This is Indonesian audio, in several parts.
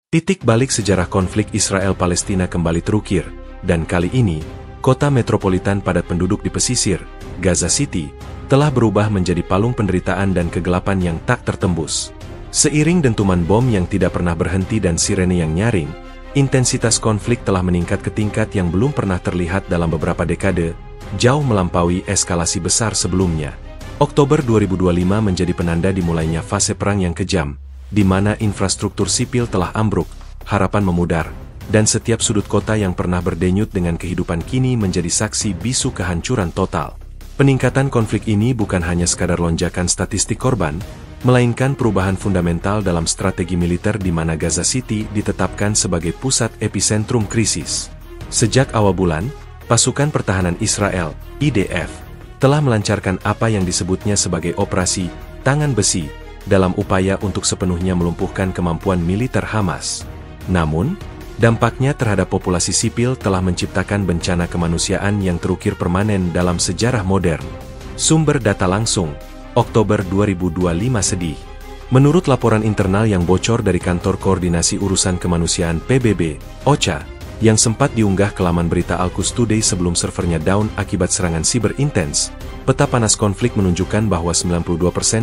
Titik balik sejarah konflik Israel-Palestina kembali terukir, dan kali ini, kota metropolitan padat penduduk di pesisir, Gaza City, telah berubah menjadi palung penderitaan dan kegelapan yang tak tertembus. Seiring dentuman bom yang tidak pernah berhenti dan sirene yang nyaring, intensitas konflik telah meningkat ke tingkat yang belum pernah terlihat dalam beberapa dekade, jauh melampaui eskalasi besar sebelumnya. Oktober 2025 menjadi penanda dimulainya fase perang yang kejam, di mana infrastruktur sipil telah ambruk, harapan memudar, dan setiap sudut kota yang pernah berdenyut dengan kehidupan kini menjadi saksi bisu kehancuran total. Peningkatan konflik ini bukan hanya sekadar lonjakan statistik korban, melainkan perubahan fundamental dalam strategi militer di mana Gaza City ditetapkan sebagai pusat epicentrum krisis. Sejak awal bulan, pasukan pertahanan Israel, IDF, telah melancarkan apa yang disebutnya sebagai operasi tangan besi, dalam upaya untuk sepenuhnya melumpuhkan kemampuan militer Hamas. Namun, dampaknya terhadap populasi sipil telah menciptakan bencana kemanusiaan yang terukir permanen dalam sejarah modern. Sumber data langsung, Oktober 2025 sedih. Menurut laporan internal yang bocor dari Kantor Koordinasi Urusan Kemanusiaan PBB, OCHA, yang sempat diunggah ke laman berita Al-Quds Today sebelum servernya down akibat serangan siber intens, peta panas konflik menunjukkan bahwa 92%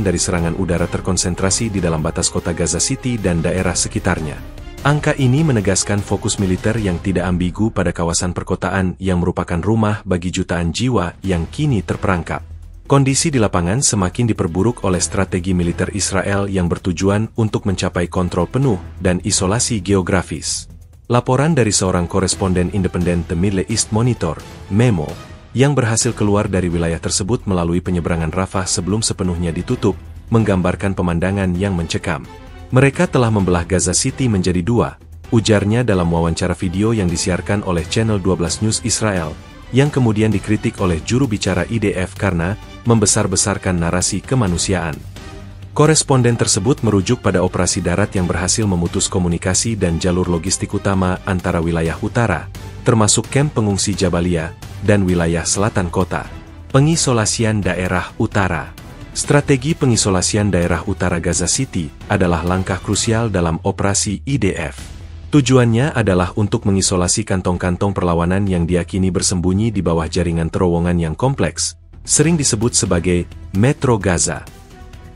dari serangan udara terkonsentrasi di dalam batas kota Gaza City dan daerah sekitarnya. Angka ini menegaskan fokus militer yang tidak ambigu pada kawasan perkotaan yang merupakan rumah bagi jutaan jiwa yang kini terperangkap. Kondisi di lapangan semakin diperburuk oleh strategi militer Israel yang bertujuan untuk mencapai kontrol penuh dan isolasi geografis. Laporan dari seorang koresponden independen The Middle East Monitor, MEMO, yang berhasil keluar dari wilayah tersebut melalui penyeberangan Rafah sebelum sepenuhnya ditutup, menggambarkan pemandangan yang mencekam. Mereka telah membelah Gaza City menjadi dua, ujarnya dalam wawancara video yang disiarkan oleh Channel 12 News Israel, yang kemudian dikritik oleh juru bicara IDF karena membesar-besarkan narasi kemanusiaan. Koresponden tersebut merujuk pada operasi darat yang berhasil memutus komunikasi dan jalur logistik utama antara wilayah utara, termasuk kamp pengungsi Jabalia, dan wilayah selatan kota. Pengisolasian daerah utara. Strategi pengisolasian daerah utara Gaza City adalah langkah krusial dalam operasi IDF. Tujuannya adalah untuk mengisolasi kantong-kantong perlawanan yang diyakini bersembunyi di bawah jaringan terowongan yang kompleks, sering disebut sebagai Metro Gaza.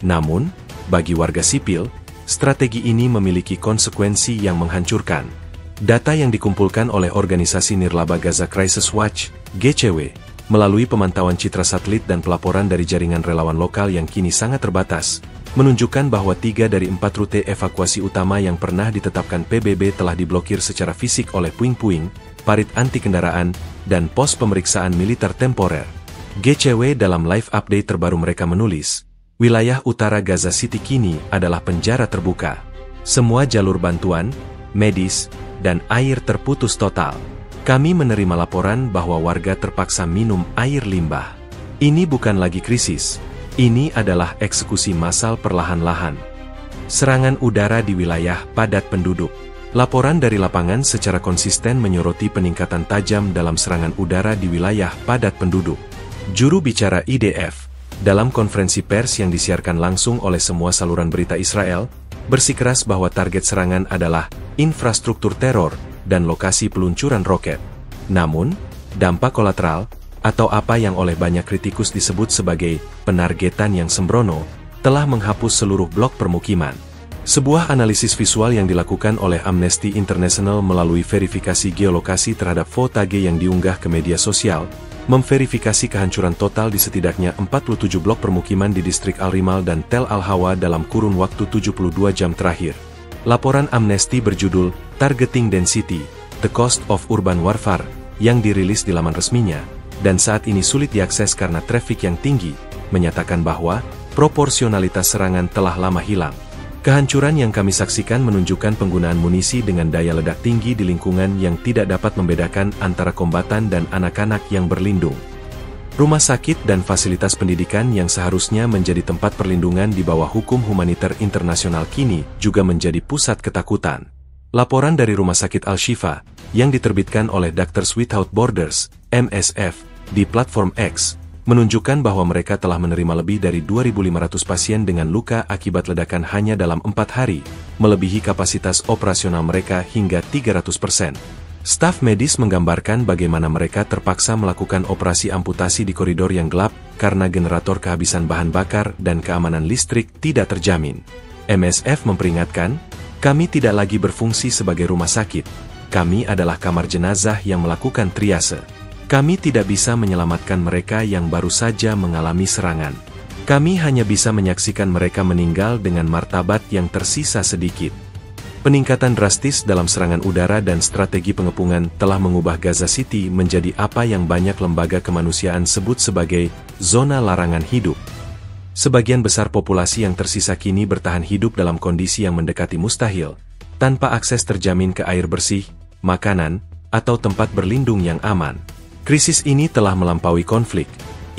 Namun, bagi warga sipil, strategi ini memiliki konsekuensi yang menghancurkan. Data yang dikumpulkan oleh organisasi nirlaba Gaza Crisis Watch, GCW, melalui pemantauan citra satelit dan pelaporan dari jaringan relawan lokal yang kini sangat terbatas, menunjukkan bahwa 3 dari 4 rute evakuasi utama yang pernah ditetapkan PBB telah diblokir secara fisik oleh puing-puing, parit anti kendaraan, dan pos pemeriksaan militer temporer. GCW dalam live update terbaru mereka menulis, wilayah utara Gaza City kini adalah penjara terbuka. Semua jalur bantuan, medis, dan air terputus total. Kami menerima laporan bahwa warga terpaksa minum air limbah. Ini bukan lagi krisis, ini adalah eksekusi massal perlahan-lahan. Serangan udara di wilayah padat penduduk. Laporan dari lapangan secara konsisten menyoroti peningkatan tajam dalam serangan udara di wilayah padat penduduk. Juru bicara IDF, dalam konferensi pers yang disiarkan langsung oleh semua saluran berita Israel, bersikeras bahwa target serangan adalah infrastruktur teror dan lokasi peluncuran roket. Namun, dampak kolateral, atau apa yang oleh banyak kritikus disebut sebagai penargetan yang sembrono, telah menghapus seluruh blok permukiman. Sebuah analisis visual yang dilakukan oleh Amnesty International melalui verifikasi geolokasi terhadap footage yang diunggah ke media sosial, memverifikasi kehancuran total di setidaknya 47 blok permukiman di distrik Al-Rimal dan Tel Al-Hawa dalam kurun waktu 72 jam terakhir. Laporan Amnesty berjudul Targeting Density, The Cost of Urban Warfare, yang dirilis di laman resminya, dan saat ini sulit diakses karena trafik yang tinggi, menyatakan bahwa proporsionalitas serangan telah lama hilang. Kehancuran yang kami saksikan menunjukkan penggunaan munisi dengan daya ledak tinggi di lingkungan yang tidak dapat membedakan antara kombatan dan anak-anak yang berlindung. Rumah sakit dan fasilitas pendidikan yang seharusnya menjadi tempat perlindungan di bawah hukum humaniter internasional kini juga menjadi pusat ketakutan. Laporan dari Rumah Sakit Al-Shifa, yang diterbitkan oleh Doctors Without Borders, MSF, di platform X, menunjukkan bahwa mereka telah menerima lebih dari 2.500 pasien dengan luka akibat ledakan hanya dalam 4 hari, melebihi kapasitas operasional mereka hingga 300%. Staf medis menggambarkan bagaimana mereka terpaksa melakukan operasi amputasi di koridor yang gelap karena generator kehabisan bahan bakar dan keamanan listrik tidak terjamin. MSF memperingatkan, "Kami tidak lagi berfungsi sebagai rumah sakit. Kami adalah kamar jenazah yang melakukan triase. Kami tidak bisa menyelamatkan mereka yang baru saja mengalami serangan. Kami hanya bisa menyaksikan mereka meninggal dengan martabat yang tersisa sedikit." Peningkatan drastis dalam serangan udara dan strategi pengepungan telah mengubah Gaza City menjadi apa yang banyak lembaga kemanusiaan sebut sebagai zona larangan hidup. Sebagian besar populasi yang tersisa kini bertahan hidup dalam kondisi yang mendekati mustahil, tanpa akses terjamin ke air bersih, makanan, atau tempat berlindung yang aman. Krisis ini telah melampaui konflik.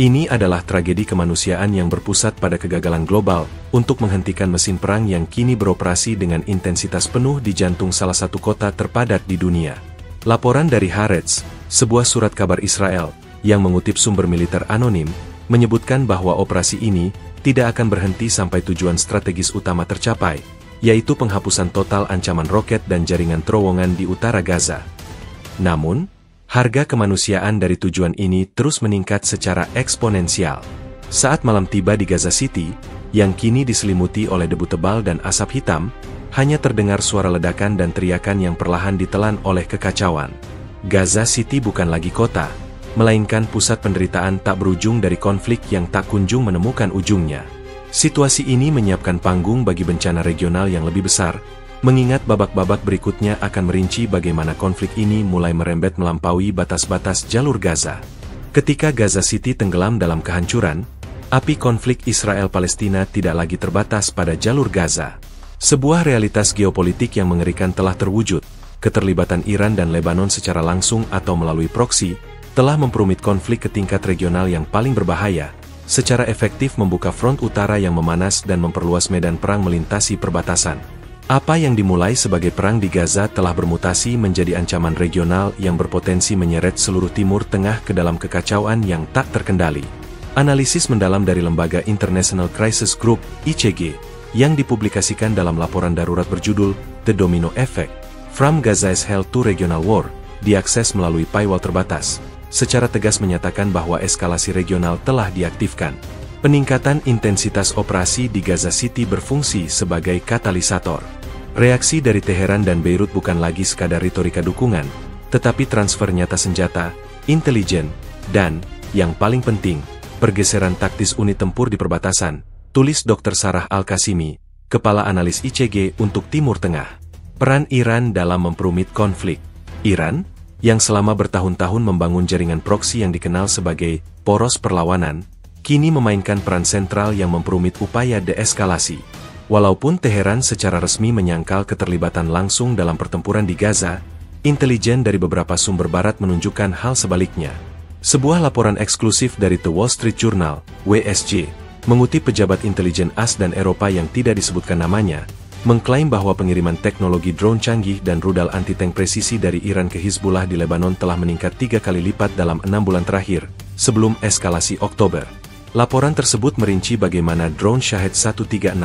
Ini adalah tragedi kemanusiaan yang berpusat pada kegagalan global untuk menghentikan mesin perang yang kini beroperasi dengan intensitas penuh di jantung salah satu kota terpadat di dunia. Laporan dari Haaretz, sebuah surat kabar Israel, yang mengutip sumber militer anonim, menyebutkan bahwa operasi ini tidak akan berhenti sampai tujuan strategis utama tercapai, yaitu penghapusan total ancaman roket dan jaringan terowongan di utara Gaza. Namun, harga kemanusiaan dari tujuan ini terus meningkat secara eksponensial. Saat malam tiba di Gaza City, yang kini diselimuti oleh debu tebal dan asap hitam, hanya terdengar suara ledakan dan teriakan yang perlahan ditelan oleh kekacauan. Gaza City bukan lagi kota, melainkan pusat penderitaan tak berujung dari konflik yang tak kunjung menemukan ujungnya. Situasi ini menyiapkan panggung bagi bencana regional yang lebih besar, mengingat babak-babak berikutnya akan merinci bagaimana konflik ini mulai merembet melampaui batas-batas jalur Gaza. Ketika Gaza City tenggelam dalam kehancuran, api konflik Israel-Palestina tidak lagi terbatas pada jalur Gaza. Sebuah realitas geopolitik yang mengerikan telah terwujud. Keterlibatan Iran dan Lebanon secara langsung atau melalui proksi, telah memperumit konflik ke tingkat regional yang paling berbahaya, secara efektif membuka front utara yang memanas dan memperluas medan perang melintasi perbatasan. Apa yang dimulai sebagai perang di Gaza telah bermutasi menjadi ancaman regional yang berpotensi menyeret seluruh Timur Tengah ke dalam kekacauan yang tak terkendali. Analisis mendalam dari lembaga International Crisis Group, ICG, yang dipublikasikan dalam laporan darurat berjudul The Domino Effect, From Gaza's Hell to Regional War, diakses melalui paywall terbatas, secara tegas menyatakan bahwa eskalasi regional telah diaktifkan. Peningkatan intensitas operasi di Gaza City berfungsi sebagai katalisator. Reaksi dari Teheran dan Beirut bukan lagi sekadar retorika dukungan, tetapi transfer nyata senjata, intelijen, dan, yang paling penting, pergeseran taktis unit tempur di perbatasan, tulis Dr. Sarah Al-Qasimi, Kepala Analis ICG untuk Timur Tengah. Peran Iran dalam memperumit konflik. Iran, yang selama bertahun-tahun membangun jaringan proksi yang dikenal sebagai poros perlawanan, kini memainkan peran sentral yang memperumit upaya deeskalasi. Walaupun Teheran secara resmi menyangkal keterlibatan langsung dalam pertempuran di Gaza, intelijen dari beberapa sumber barat menunjukkan hal sebaliknya. Sebuah laporan eksklusif dari The Wall Street Journal, WSJ, mengutip pejabat intelijen AS dan Eropa yang tidak disebutkan namanya, mengklaim bahwa pengiriman teknologi drone canggih dan rudal anti-tank presisi dari Iran ke Hizbullah di Lebanon telah meningkat 3 kali lipat dalam 6 bulan terakhir, sebelum eskalasi Oktober. Laporan tersebut merinci bagaimana drone Shahed 136,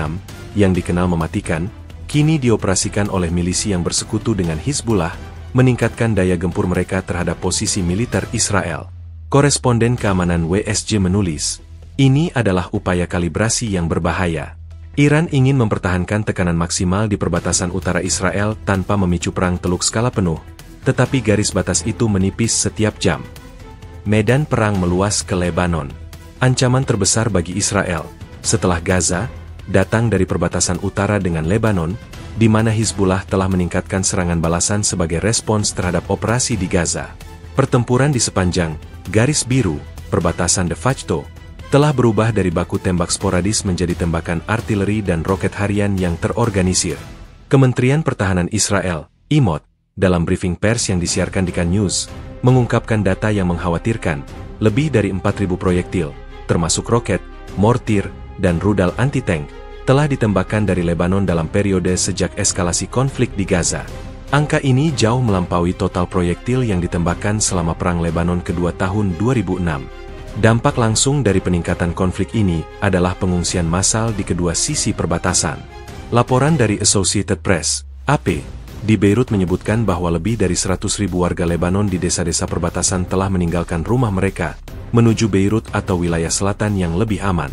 yang dikenal mematikan, kini dioperasikan oleh milisi yang bersekutu dengan Hizbullah, meningkatkan daya gempur mereka terhadap posisi militer Israel. Koresponden keamanan WSJ menulis, ini adalah upaya kalibrasi yang berbahaya. Iran ingin mempertahankan tekanan maksimal di perbatasan utara Israel tanpa memicu perang teluk skala penuh, tetapi garis batas itu menipis setiap jam. Medan perang meluas ke Lebanon. Ancaman terbesar bagi Israel, setelah Gaza, datang dari perbatasan utara dengan Lebanon, di mana Hizbullah telah meningkatkan serangan balasan sebagai respons terhadap operasi di Gaza. Pertempuran di sepanjang garis biru, perbatasan de facto, telah berubah dari baku tembak sporadis menjadi tembakan artileri dan roket harian yang terorganisir. Kementerian Pertahanan Israel, IMOD, dalam briefing pers yang disiarkan di Kan News, mengungkapkan data yang mengkhawatirkan, lebih dari 4.000 proyektil, termasuk roket, mortir, dan rudal anti-tank, telah ditembakkan dari Lebanon dalam periode sejak eskalasi konflik di Gaza. Angka ini jauh melampaui total proyektil yang ditembakkan selama Perang Lebanon kedua tahun 2006. Dampak langsung dari peningkatan konflik ini adalah pengungsian massal di kedua sisi perbatasan. Laporan dari Associated Press, AP, di Beirut menyebutkan bahwa lebih dari 100.000 warga Lebanon di desa-desa perbatasan telah meninggalkan rumah mereka, menuju Beirut atau wilayah selatan yang lebih aman.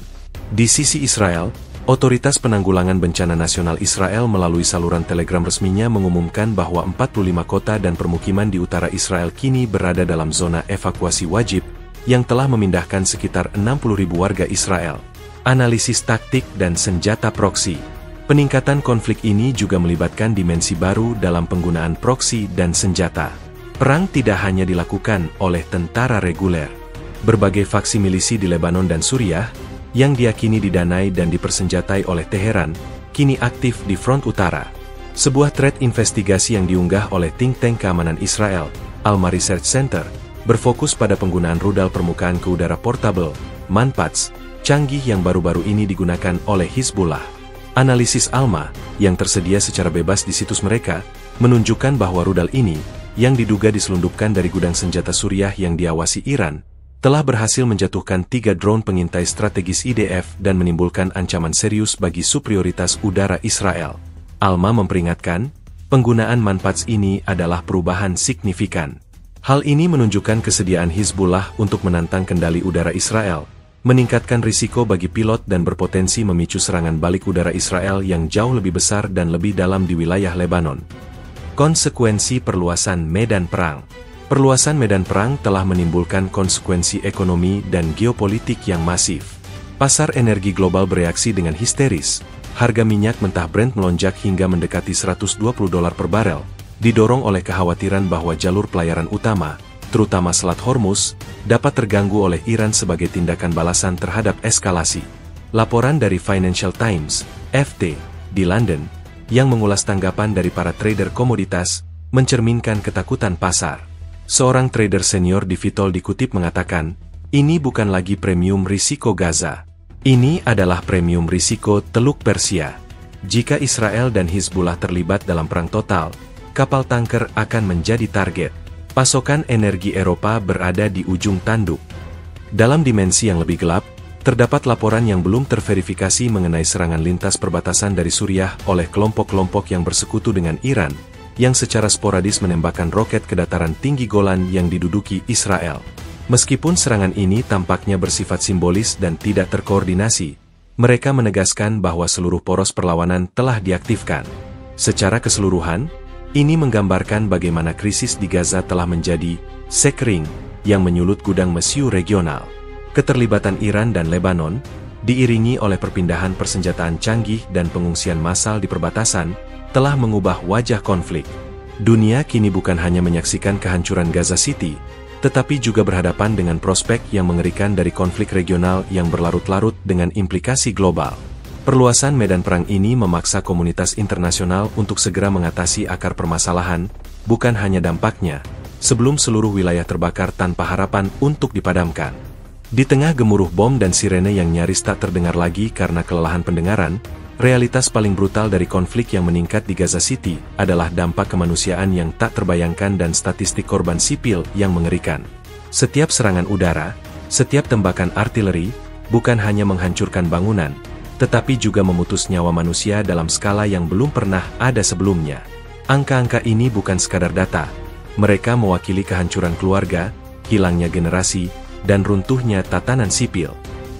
Di sisi Israel, Otoritas Penanggulangan Bencana Nasional Israel melalui saluran telegram resminya mengumumkan bahwa 45 kota dan permukiman di utara Israel kini berada dalam zona evakuasi wajib, yang telah memindahkan sekitar 60.000 warga Israel. Analisis taktik dan senjata proksi. Peningkatan konflik ini juga melibatkan dimensi baru dalam penggunaan proksi dan senjata. Perang tidak hanya dilakukan oleh tentara reguler. Berbagai faksi milisi di Lebanon dan Suriah, yang diyakini didanai dan dipersenjatai oleh Teheran, kini aktif di front utara. Sebuah thread investigasi yang diunggah oleh think tank keamanan Israel, Alma Research Center, berfokus pada penggunaan rudal permukaan ke udara portable, Manpads, canggih yang baru-baru ini digunakan oleh Hizbullah. Analisis Alma, yang tersedia secara bebas di situs mereka, menunjukkan bahwa rudal ini, yang diduga diselundupkan dari gudang senjata Suriah yang diawasi Iran, telah berhasil menjatuhkan 3 drone pengintai strategis IDF dan menimbulkan ancaman serius bagi superioritas udara Israel. Alma memperingatkan, penggunaan Manpads ini adalah perubahan signifikan. Hal ini menunjukkan kesediaan Hizbullah untuk menantang kendali udara Israel, meningkatkan risiko bagi pilot dan berpotensi memicu serangan balik udara Israel yang jauh lebih besar dan lebih dalam di wilayah Lebanon. Konsekuensi perluasan medan perang. Perluasan medan perang telah menimbulkan konsekuensi ekonomi dan geopolitik yang masif. Pasar energi global bereaksi dengan histeris. Harga minyak mentah Brent melonjak hingga mendekati $120 per barel, didorong oleh kekhawatiran bahwa jalur pelayaran utama, terutama Selat Hormuz, dapat terganggu oleh Iran sebagai tindakan balasan terhadap eskalasi. Laporan dari Financial Times, FT, di London, yang mengulas tanggapan dari para trader komoditas, mencerminkan ketakutan pasar. Seorang trader senior di Vitol dikutip mengatakan, ini bukan lagi premium risiko Gaza. Ini adalah premium risiko Teluk Persia. Jika Israel dan Hizbullah terlibat dalam perang total, kapal tanker akan menjadi target. Pasokan energi Eropa berada di ujung tanduk. Dalam dimensi yang lebih gelap, terdapat laporan yang belum terverifikasi mengenai serangan lintas perbatasan dari Suriah oleh kelompok-kelompok yang bersekutu dengan Iran, yang secara sporadis menembakkan roket ke dataran tinggi Golan yang diduduki Israel. Meskipun serangan ini tampaknya bersifat simbolis dan tidak terkoordinasi, mereka menegaskan bahwa seluruh poros perlawanan telah diaktifkan. Secara keseluruhan, ini menggambarkan bagaimana krisis di Gaza telah menjadi sekering yang menyulut gudang mesiu regional. Keterlibatan Iran dan Lebanon, diiringi oleh perpindahan persenjataan canggih dan pengungsian massal di perbatasan, telah mengubah wajah konflik. Dunia kini bukan hanya menyaksikan kehancuran Gaza City, tetapi juga berhadapan dengan prospek yang mengerikan dari konflik regional yang berlarut-larut dengan implikasi global. Perluasan medan perang ini memaksa komunitas internasional untuk segera mengatasi akar permasalahan, bukan hanya dampaknya, sebelum seluruh wilayah terbakar tanpa harapan untuk dipadamkan. Di tengah gemuruh bom dan sirene yang nyaris tak terdengar lagi karena kelelahan pendengaran, realitas paling brutal dari konflik yang meningkat di Gaza City adalah dampak kemanusiaan yang tak terbayangkan dan statistik korban sipil yang mengerikan. Setiap serangan udara, setiap tembakan artileri, bukan hanya menghancurkan bangunan, tetapi juga memutus nyawa manusia dalam skala yang belum pernah ada sebelumnya. Angka-angka ini bukan sekadar data, mereka mewakili kehancuran keluarga, hilangnya generasi, dan runtuhnya tatanan sipil.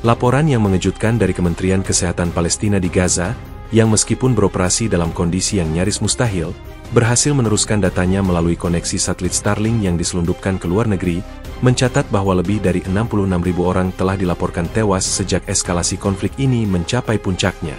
Laporan yang mengejutkan dari Kementerian Kesehatan Palestina di Gaza, yang meskipun beroperasi dalam kondisi yang nyaris mustahil, berhasil meneruskan datanya melalui koneksi satelit Starlink yang diselundupkan ke luar negeri, mencatat bahwa lebih dari 66.000 orang telah dilaporkan tewas sejak eskalasi konflik ini mencapai puncaknya.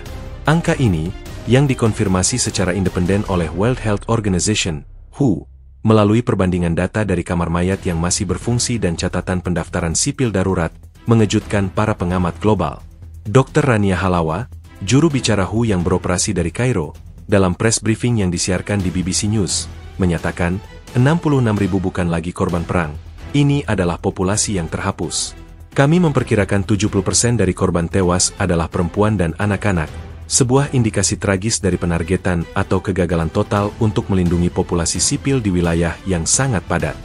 Angka ini, yang dikonfirmasi secara independen oleh World Health Organization, WHO, melalui perbandingan data dari kamar mayat yang masih berfungsi dan catatan pendaftaran sipil darurat, mengejutkan para pengamat global. Dr. Rania Halawa, juru bicara WHO yang beroperasi dari Kairo, dalam press briefing yang disiarkan di BBC News, menyatakan, 66.000 bukan lagi korban perang. Ini adalah populasi yang terhapus. Kami memperkirakan 70% dari korban tewas adalah perempuan dan anak-anak, sebuah indikasi tragis dari penargetan atau kegagalan total untuk melindungi populasi sipil di wilayah yang sangat padat.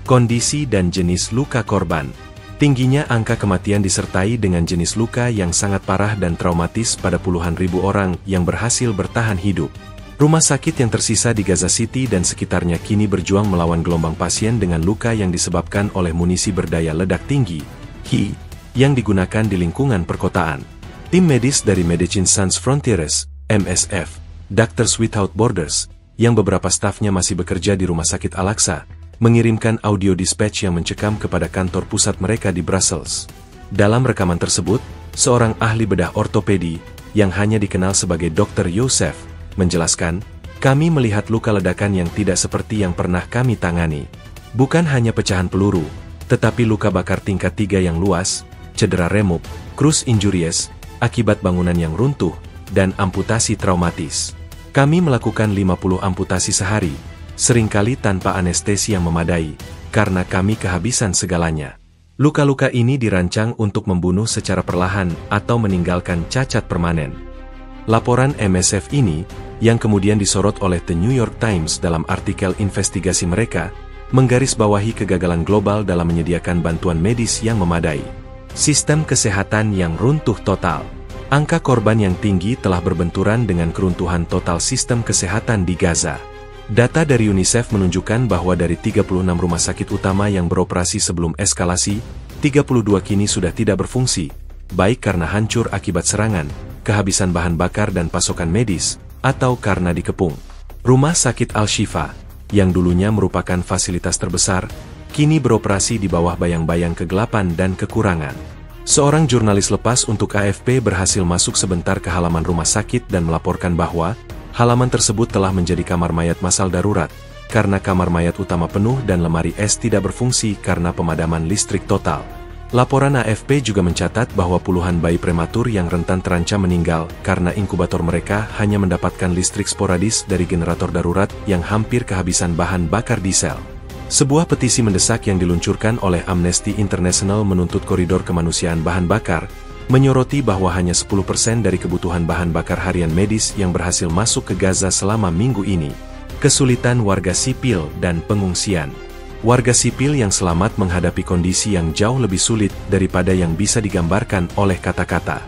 Kondisi dan jenis luka korban. Tingginya angka kematian disertai dengan jenis luka yang sangat parah dan traumatis pada puluhan ribu orang yang berhasil bertahan hidup. Rumah sakit yang tersisa di Gaza City dan sekitarnya kini berjuang melawan gelombang pasien dengan luka yang disebabkan oleh munisi berdaya ledak tinggi, HI, yang digunakan di lingkungan perkotaan. Tim medis dari Médecins Sans Frontieres, MSF, Doctors Without Borders, yang beberapa stafnya masih bekerja di Rumah Sakit Al-Aqsa, mengirimkan audio dispatch yang mencekam kepada kantor pusat mereka di Brussels. Dalam rekaman tersebut, seorang ahli bedah ortopedi, yang hanya dikenal sebagai Dr. Youssef, menjelaskan, "Kami melihat luka ledakan yang tidak seperti yang pernah kami tangani. Bukan hanya pecahan peluru, tetapi luka bakar tingkat 3 yang luas, cedera remuk, crush injuries, akibat bangunan yang runtuh, dan amputasi traumatis. Kami melakukan 50 amputasi sehari, seringkali tanpa anestesi yang memadai, karena kami kehabisan segalanya. Luka-luka ini dirancang untuk membunuh secara perlahan atau meninggalkan cacat permanen." Laporan MSF ini, yang kemudian disorot oleh The New York Times dalam artikel investigasi mereka, menggarisbawahi kegagalan global dalam menyediakan bantuan medis yang memadai. Sistem kesehatan yang runtuh total. Angka korban yang tinggi telah berbenturan dengan keruntuhan total sistem kesehatan di Gaza. Data dari UNICEF menunjukkan bahwa dari 36 rumah sakit utama yang beroperasi sebelum eskalasi, 32 kini sudah tidak berfungsi, baik karena hancur akibat serangan, kehabisan bahan bakar dan pasokan medis, atau karena dikepung. Rumah Sakit Al-Shifa, yang dulunya merupakan fasilitas terbesar, kini beroperasi di bawah bayang-bayang kegelapan dan kekurangan. Seorang jurnalis lepas untuk AFP berhasil masuk sebentar ke halaman rumah sakit dan melaporkan bahwa halaman tersebut telah menjadi kamar mayat massal darurat, karena kamar mayat utama penuh dan lemari es tidak berfungsi karena pemadaman listrik total. Laporan AFP juga mencatat bahwa puluhan bayi prematur yang rentan terancam meninggal karena inkubator mereka hanya mendapatkan listrik sporadis dari generator darurat yang hampir kehabisan bahan bakar diesel. Sebuah petisi mendesak yang diluncurkan oleh Amnesty International menuntut koridor kemanusiaan bahan bakar, menyoroti bahwa hanya 10% dari kebutuhan bahan bakar harian medis yang berhasil masuk ke Gaza selama minggu ini. Kesulitan warga sipil dan pengungsian. Warga sipil yang selamat menghadapi kondisi yang jauh lebih sulit daripada yang bisa digambarkan oleh kata-kata.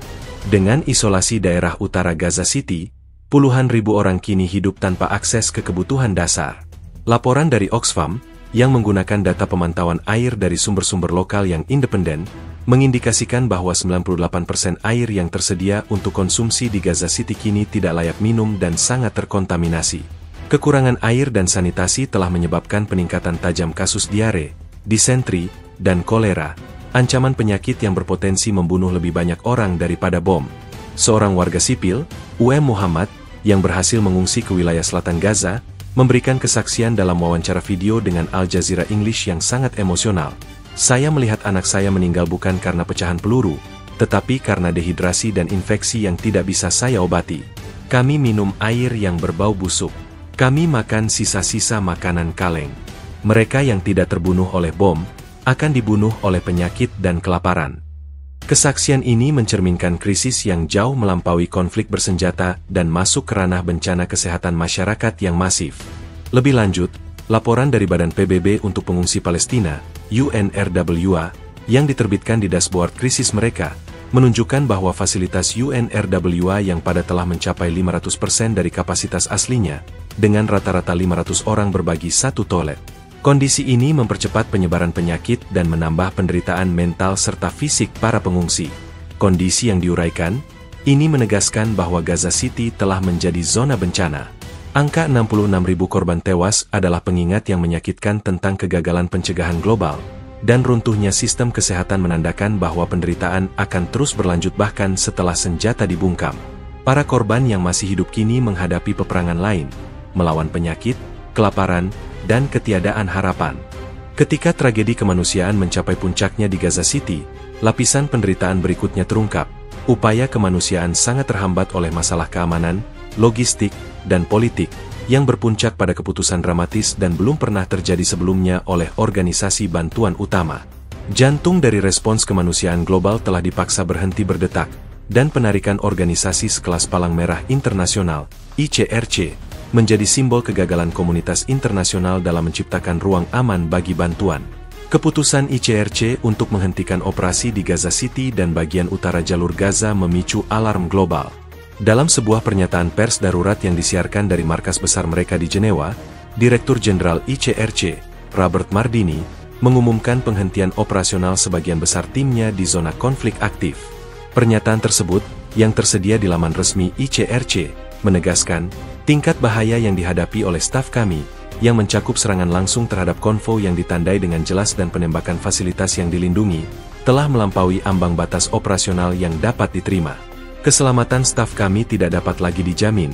Dengan isolasi daerah utara Gaza City, puluhan ribu orang kini hidup tanpa akses ke kebutuhan dasar. Laporan dari Oxfam, yang menggunakan data pemantauan air dari sumber-sumber lokal yang independen, mengindikasikan bahwa 98% air yang tersedia untuk konsumsi di Gaza City kini tidak layak minum dan sangat terkontaminasi. Kekurangan air dan sanitasi telah menyebabkan peningkatan tajam kasus diare, disentri, dan kolera, ancaman penyakit yang berpotensi membunuh lebih banyak orang daripada bom. Seorang warga sipil, UM Muhammad, yang berhasil mengungsi ke wilayah selatan Gaza, memberikan kesaksian dalam wawancara video dengan Al Jazeera English yang sangat emosional. "Saya melihat anak saya meninggal bukan karena pecahan peluru, tetapi karena dehidrasi dan infeksi yang tidak bisa saya obati. Kami minum air yang berbau busuk. Kami makan sisa-sisa makanan kaleng. Mereka yang tidak terbunuh oleh bom, akan dibunuh oleh penyakit dan kelaparan." Kesaksian ini mencerminkan krisis yang jauh melampaui konflik bersenjata dan masuk ke ranah bencana kesehatan masyarakat yang masif. Lebih lanjut, laporan dari Badan PBB untuk Pengungsi Palestina, UNRWA, yang diterbitkan di dashboard krisis mereka, menunjukkan bahwa fasilitas UNRWA yang pada telah mencapai 500% dari kapasitas aslinya, dengan rata-rata 500 orang berbagi satu toilet. Kondisi ini mempercepat penyebaran penyakit dan menambah penderitaan mental serta fisik para pengungsi. Kondisi yang diuraikan, ini menegaskan bahwa Gaza City telah menjadi zona bencana. Angka 66.000 korban tewas adalah pengingat yang menyakitkan tentang kegagalan pencegahan global, dan runtuhnya sistem kesehatan menandakan bahwa penderitaan akan terus berlanjut bahkan setelah senjata dibungkam. Para korban yang masih hidup kini menghadapi peperangan lain, melawan penyakit, kelaparan, dan ketiadaan harapan. Ketika tragedi kemanusiaan mencapai puncaknya di Gaza City, lapisan penderitaan berikutnya terungkap. Upaya kemanusiaan sangat terhambat oleh masalah keamanan, logistik, dan politik, yang berpuncak pada keputusan dramatis dan belum pernah terjadi sebelumnya oleh organisasi bantuan utama. Jantung dari respons kemanusiaan global telah dipaksa berhenti berdetak, dan penarikan organisasi sekelas Palang Merah Internasional, ICRC, menjadi simbol kegagalan komunitas internasional dalam menciptakan ruang aman bagi bantuan. Keputusan ICRC untuk menghentikan operasi di Gaza City dan bagian utara jalur Gaza memicu alarm global. Dalam sebuah pernyataan pers darurat yang disiarkan dari markas besar mereka di Jenewa, Direktur Jenderal ICRC, Robert Mardini, mengumumkan penghentian operasional sebagian besar timnya di zona konflik aktif. Pernyataan tersebut, yang tersedia di laman resmi ICRC, menegaskan, tingkat bahaya yang dihadapi oleh staf kami, yang mencakup serangan langsung terhadap konvoi yang ditandai dengan jelas dan penembakan fasilitas yang dilindungi, telah melampaui ambang batas operasional yang dapat diterima. Keselamatan staf kami tidak dapat lagi dijamin,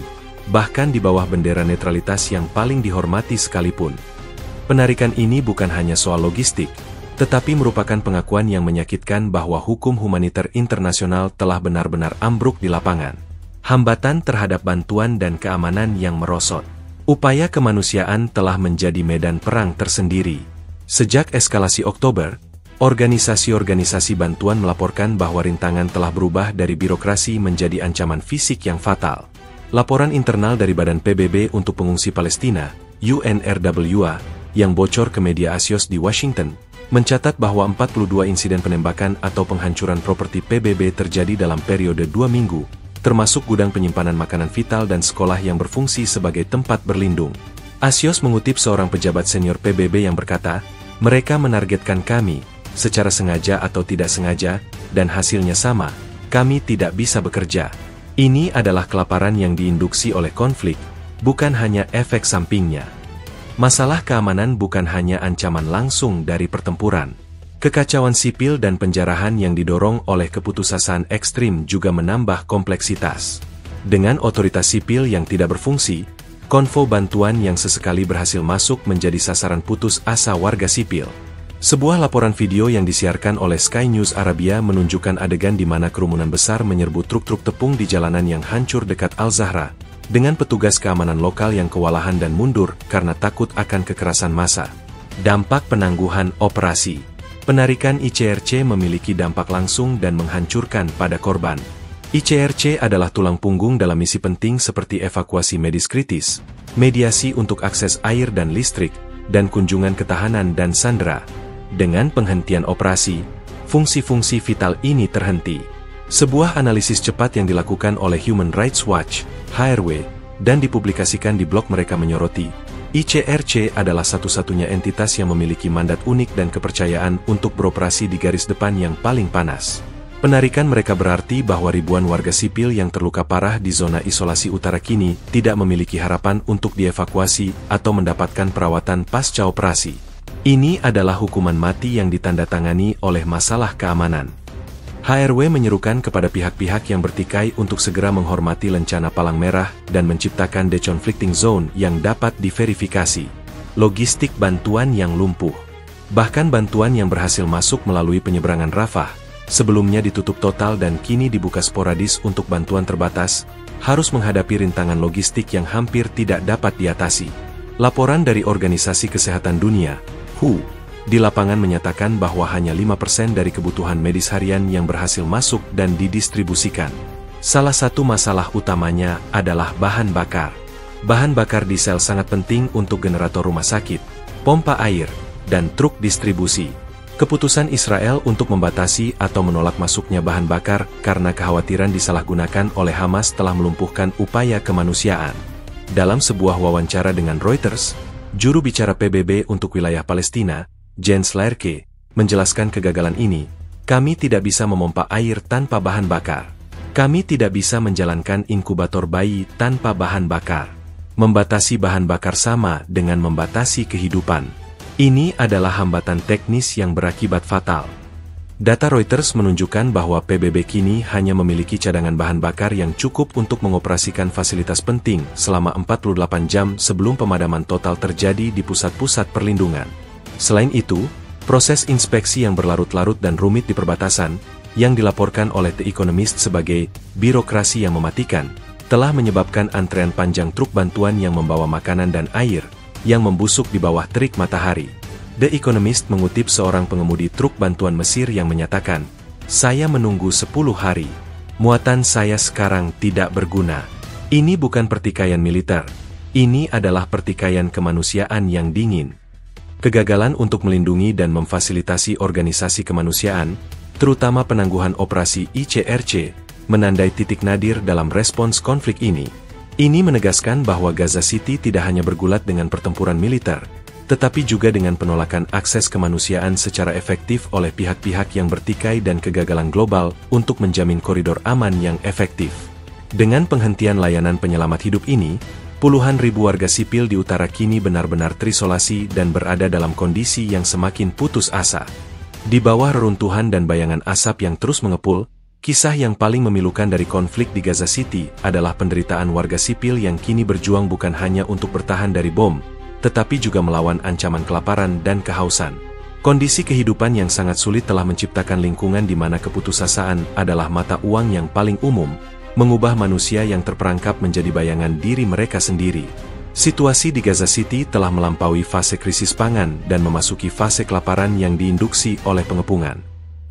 bahkan di bawah bendera netralitas yang paling dihormati sekalipun. Penarikan ini bukan hanya soal logistik, tetapi merupakan pengakuan yang menyakitkan bahwa hukum humaniter internasional telah benar-benar ambruk di lapangan. Hambatan terhadap bantuan dan keamanan yang merosot. Upaya kemanusiaan telah menjadi medan perang tersendiri. Sejak eskalasi Oktober, organisasi-organisasi bantuan melaporkan bahwa rintangan telah berubah dari birokrasi menjadi ancaman fisik yang fatal. Laporan internal dari Badan PBB untuk Pengungsi Palestina, UNRWA, yang bocor ke media Axios di Washington, mencatat bahwa 42 insiden penembakan atau penghancuran properti PBB terjadi dalam periode 2 minggu, termasuk gudang penyimpanan makanan vital dan sekolah yang berfungsi sebagai tempat berlindung. Axios mengutip seorang pejabat senior PBB yang berkata, "Mereka menargetkan kami, secara sengaja atau tidak sengaja, dan hasilnya sama, kami tidak bisa bekerja." Ini adalah kelaparan yang diinduksi oleh konflik, bukan hanya efek sampingnya. Masalah keamanan bukan hanya ancaman langsung dari pertempuran. Kekacauan sipil dan penjarahan yang didorong oleh keputusasaan ekstrim juga menambah kompleksitas. Dengan otoritas sipil yang tidak berfungsi, konvoi bantuan yang sesekali berhasil masuk menjadi sasaran putus asa warga sipil. Sebuah laporan video yang disiarkan oleh Sky News Arabia menunjukkan adegan di mana kerumunan besar menyerbu truk-truk tepung di jalanan yang hancur dekat Al-Zahra, dengan petugas keamanan lokal yang kewalahan dan mundur karena takut akan kekerasan massa. Dampak penangguhan operasi. Penarikan ICRC memiliki dampak langsung dan menghancurkan pada korban. ICRC adalah tulang punggung dalam misi penting seperti evakuasi medis kritis, mediasi untuk akses air dan listrik, dan kunjungan ketahanan dan sandera. Dengan penghentian operasi, fungsi-fungsi vital ini terhenti. Sebuah analisis cepat yang dilakukan oleh Human Rights Watch, HRW, dan dipublikasikan di blog mereka menyoroti, ICRC adalah satu-satunya entitas yang memiliki mandat unik dan kepercayaan untuk beroperasi di garis depan yang paling panas. Penarikan mereka berarti bahwa ribuan warga sipil yang terluka parah di zona isolasi utara kini tidak memiliki harapan untuk dievakuasi atau mendapatkan perawatan pasca operasi. Ini adalah hukuman mati yang ditandatangani oleh masalah keamanan. HRW menyerukan kepada pihak-pihak yang bertikai untuk segera menghormati lencana palang merah dan menciptakan deconflicting zone yang dapat diverifikasi. Logistik bantuan yang lumpuh. Bahkan bantuan yang berhasil masuk melalui penyeberangan Rafah, sebelumnya ditutup total dan kini dibuka sporadis untuk bantuan terbatas, harus menghadapi rintangan logistik yang hampir tidak dapat diatasi. Laporan dari Organisasi Kesehatan Dunia, WHO, di lapangan menyatakan bahwa hanya 5% dari kebutuhan medis harian yang berhasil masuk dan didistribusikan. Salah satu masalah utamanya adalah bahan bakar. Bahan bakar diesel sangat penting untuk generator rumah sakit, pompa air, dan truk distribusi. Keputusan Israel untuk membatasi atau menolak masuknya bahan bakar karena kekhawatiran disalahgunakan oleh Hamas telah melumpuhkan upaya kemanusiaan. Dalam sebuah wawancara dengan Reuters, juru bicara PBB untuk wilayah Palestina, Jens Laerke, menjelaskan kegagalan ini, "Kami tidak bisa memompa air tanpa bahan bakar. Kami tidak bisa menjalankan inkubator bayi tanpa bahan bakar. Membatasi bahan bakar sama dengan membatasi kehidupan. Ini adalah hambatan teknis yang berakibat fatal." Data Reuters menunjukkan bahwa PBB kini hanya memiliki cadangan bahan bakar yang cukup untuk mengoperasikan fasilitas penting selama 48 jam sebelum pemadaman total terjadi di pusat-pusat perlindungan. Selain itu, proses inspeksi yang berlarut-larut dan rumit di perbatasan, yang dilaporkan oleh The Economist sebagai birokrasi yang mematikan, telah menyebabkan antrean panjang truk bantuan yang membawa makanan dan air, yang membusuk di bawah terik matahari. The Economist mengutip seorang pengemudi truk bantuan Mesir yang menyatakan, "Saya menunggu 10 hari. Muatan saya sekarang tidak berguna." Ini bukan pertikaian militer. Ini adalah pertikaian kemanusiaan yang dingin. Kegagalan untuk melindungi dan memfasilitasi organisasi kemanusiaan, terutama penangguhan operasi ICRC, menandai titik nadir dalam respons konflik ini. Ini menegaskan bahwa Gaza City tidak hanya bergulat dengan pertempuran militer, tetapi juga dengan penolakan akses kemanusiaan secara efektif oleh pihak-pihak yang bertikai dan kegagalan global untuk menjamin koridor aman yang efektif. Dengan penghentian layanan penyelamat hidup ini, puluhan ribu warga sipil di utara kini benar-benar terisolasi dan berada dalam kondisi yang semakin putus asa. Di bawah reruntuhan dan bayangan asap yang terus mengepul, kisah yang paling memilukan dari konflik di Gaza City adalah penderitaan warga sipil yang kini berjuang bukan hanya untuk bertahan dari bom, tetapi juga melawan ancaman kelaparan dan kehausan. Kondisi kehidupan yang sangat sulit telah menciptakan lingkungan di mana keputusasaan adalah mata uang yang paling umum, mengubah manusia yang terperangkap menjadi bayangan diri mereka sendiri. Situasi di Gaza City telah melampaui fase krisis pangan dan memasuki fase kelaparan yang diinduksi oleh pengepungan.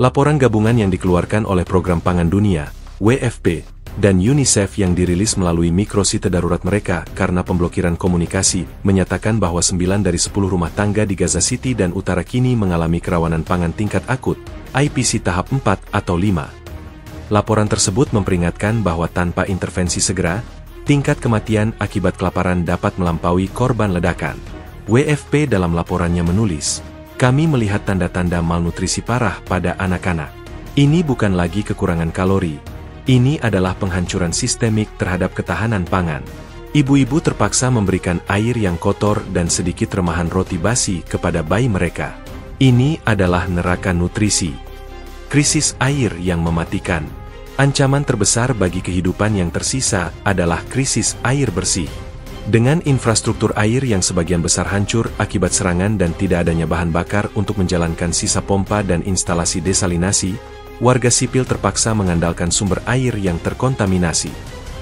Laporan gabungan yang dikeluarkan oleh Program Pangan Dunia, WFP, dan UNICEF yang dirilis melalui mikrosite darurat mereka karena pemblokiran komunikasi, menyatakan bahwa 9 dari 10 rumah tangga di Gaza City dan utara kini mengalami kerawanan pangan tingkat akut, IPC tahap 4 atau 5. Laporan tersebut memperingatkan bahwa tanpa intervensi segera, tingkat kematian akibat kelaparan dapat melampaui korban ledakan. WFP dalam laporannya menulis, "Kami melihat tanda-tanda malnutrisi parah pada anak-anak. Ini bukan lagi kekurangan kalori, ini adalah penghancuran sistemik terhadap ketahanan pangan. Ibu-ibu terpaksa memberikan air yang kotor dan sedikit remahan roti basi kepada bayi mereka. Ini adalah neraka nutrisi. Krisis air yang mematikan. Ancaman terbesar bagi kehidupan yang tersisa adalah krisis air bersih. Dengan infrastruktur air yang sebagian besar hancur akibat serangan dan tidak adanya bahan bakar untuk menjalankan sisa pompa dan instalasi desalinasi, warga sipil terpaksa mengandalkan sumber air yang terkontaminasi.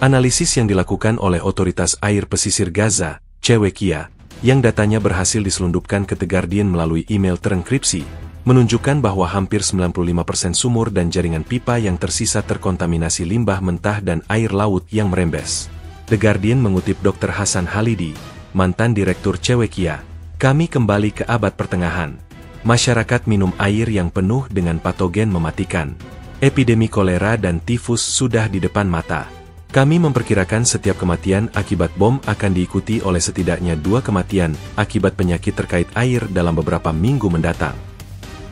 Analisis yang dilakukan oleh Otoritas Air Pesisir Gaza, CWKIA, yang datanya berhasil diselundupkan ke The Guardian melalui email terenkripsi, menunjukkan bahwa hampir 95% sumur dan jaringan pipa yang tersisa terkontaminasi limbah mentah dan air laut yang merembes. The Guardian mengutip Dr. Hasan Halidi, mantan direktur CWKIA, "Kami kembali ke abad pertengahan. Masyarakat minum air yang penuh dengan patogen mematikan. Epidemi kolera dan tifus sudah di depan mata. Kami memperkirakan setiap kematian akibat bom akan diikuti oleh setidaknya 2 kematian akibat penyakit terkait air dalam beberapa minggu mendatang."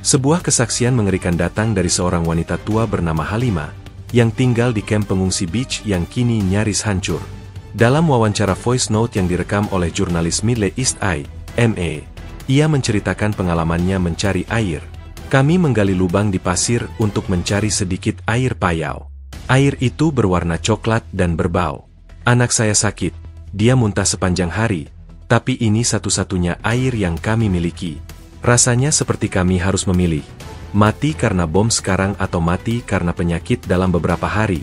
Sebuah kesaksian mengerikan datang dari seorang wanita tua bernama Halima, yang tinggal di kamp pengungsi beach yang kini nyaris hancur. Dalam wawancara voice note yang direkam oleh jurnalis Middle East Eye, MA, ia menceritakan pengalamannya mencari air. "Kami menggali lubang di pasir untuk mencari sedikit air payau. Air itu berwarna coklat dan berbau. Anak saya sakit, dia muntah sepanjang hari, tapi ini satu-satunya air yang kami miliki. Rasanya seperti kami harus memilih, mati karena bom sekarang atau mati karena penyakit dalam beberapa hari."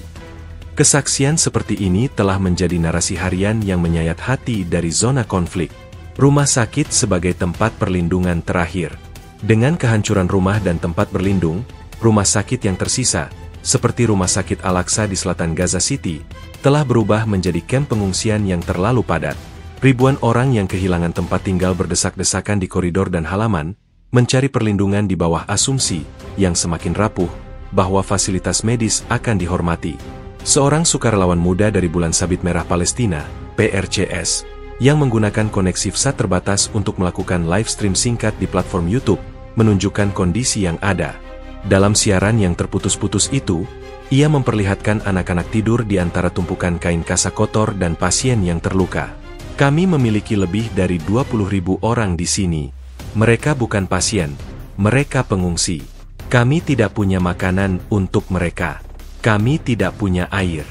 Kesaksian seperti ini telah menjadi narasi harian yang menyayat hati dari zona konflik. Rumah sakit sebagai tempat perlindungan terakhir. Dengan kehancuran rumah dan tempat berlindung, rumah sakit yang tersisa, seperti Rumah Sakit Al-Aqsa di selatan Gaza City, telah berubah menjadi kamp pengungsian yang terlalu padat. Ribuan orang yang kehilangan tempat tinggal berdesak-desakan di koridor dan halaman, mencari perlindungan di bawah asumsi, yang semakin rapuh, bahwa fasilitas medis akan dihormati. Seorang sukarelawan muda dari Bulan Sabit Merah Palestina, PRCS, yang menggunakan koneksi VSAT terbatas untuk melakukan live stream singkat di platform YouTube, menunjukkan kondisi yang ada. Dalam siaran yang terputus-putus itu, ia memperlihatkan anak-anak tidur di antara tumpukan kain kasa kotor dan pasien yang terluka. "Kami memiliki lebih dari 20.000 orang di sini. Mereka bukan pasien, mereka pengungsi. Kami tidak punya makanan untuk mereka. Kami tidak punya air.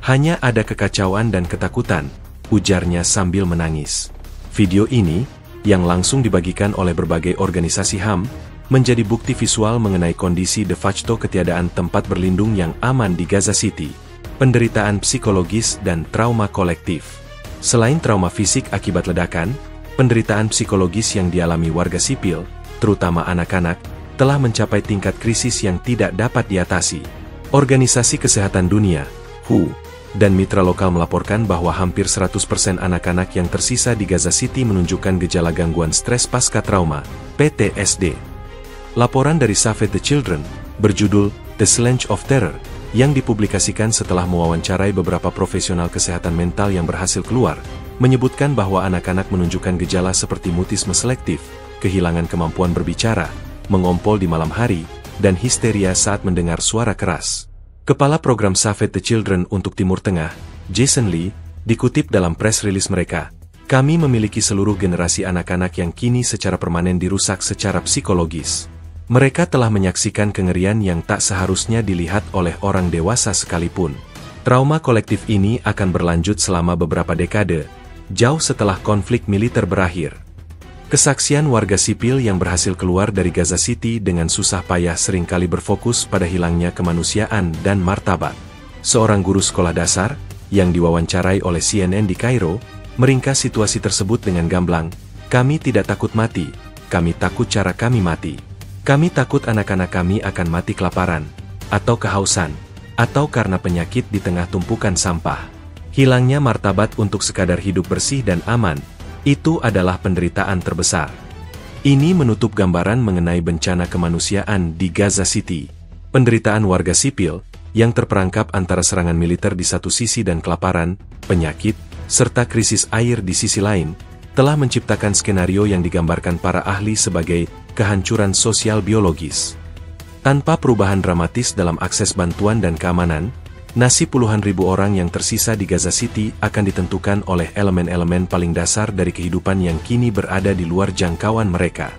Hanya ada kekacauan dan ketakutan," ujarnya sambil menangis. Video ini, yang langsung dibagikan oleh berbagai organisasi HAM, menjadi bukti visual mengenai kondisi de facto ketiadaan tempat berlindung yang aman di Gaza City, penderitaan psikologis dan trauma kolektif. Selain trauma fisik akibat ledakan, penderitaan psikologis yang dialami warga sipil, terutama anak-anak, telah mencapai tingkat krisis yang tidak dapat diatasi. Organisasi Kesehatan Dunia, WHO, dan mitra lokal melaporkan bahwa hampir 100% anak-anak yang tersisa di Gaza City menunjukkan gejala gangguan stres pasca trauma, PTSD. Laporan dari Save the Children, berjudul The Sledge of Terror, yang dipublikasikan setelah mewawancarai beberapa profesional kesehatan mental yang berhasil keluar, menyebutkan bahwa anak-anak menunjukkan gejala seperti mutisme selektif, kehilangan kemampuan berbicara, mengompol di malam hari, dan histeria saat mendengar suara keras. Kepala program Save the Children untuk Timur Tengah, Jason Lee, dikutip dalam press release mereka, "Kami memiliki seluruh generasi anak-anak yang kini secara permanen dirusak secara psikologis. Mereka telah menyaksikan kengerian yang tak seharusnya dilihat oleh orang dewasa sekalipun. Trauma kolektif ini akan berlanjut selama beberapa dekade, jauh setelah konflik militer berakhir." Kesaksian warga sipil yang berhasil keluar dari Gaza City dengan susah payah seringkali berfokus pada hilangnya kemanusiaan dan martabat. Seorang guru sekolah dasar, yang diwawancarai oleh CNN di Kairo, meringkas situasi tersebut dengan gamblang, "Kami tidak takut mati, kami takut cara kami mati. Kami takut anak-anak kami akan mati kelaparan, atau kehausan, atau karena penyakit di tengah tumpukan sampah. Hilangnya martabat untuk sekadar hidup bersih dan aman, itu adalah penderitaan terbesar." Ini menutup gambaran mengenai bencana kemanusiaan di Gaza City. Penderitaan warga sipil, yang terperangkap antara serangan militer di satu sisi dan kelaparan, penyakit, serta krisis air di sisi lain, telah menciptakan skenario yang digambarkan para ahli sebagai kehancuran sosial biologis. Tanpa perubahan dramatis dalam akses bantuan dan keamanan, nasib puluhan ribu orang yang tersisa di Gaza City akan ditentukan oleh elemen-elemen paling dasar dari kehidupan yang kini berada di luar jangkauan mereka.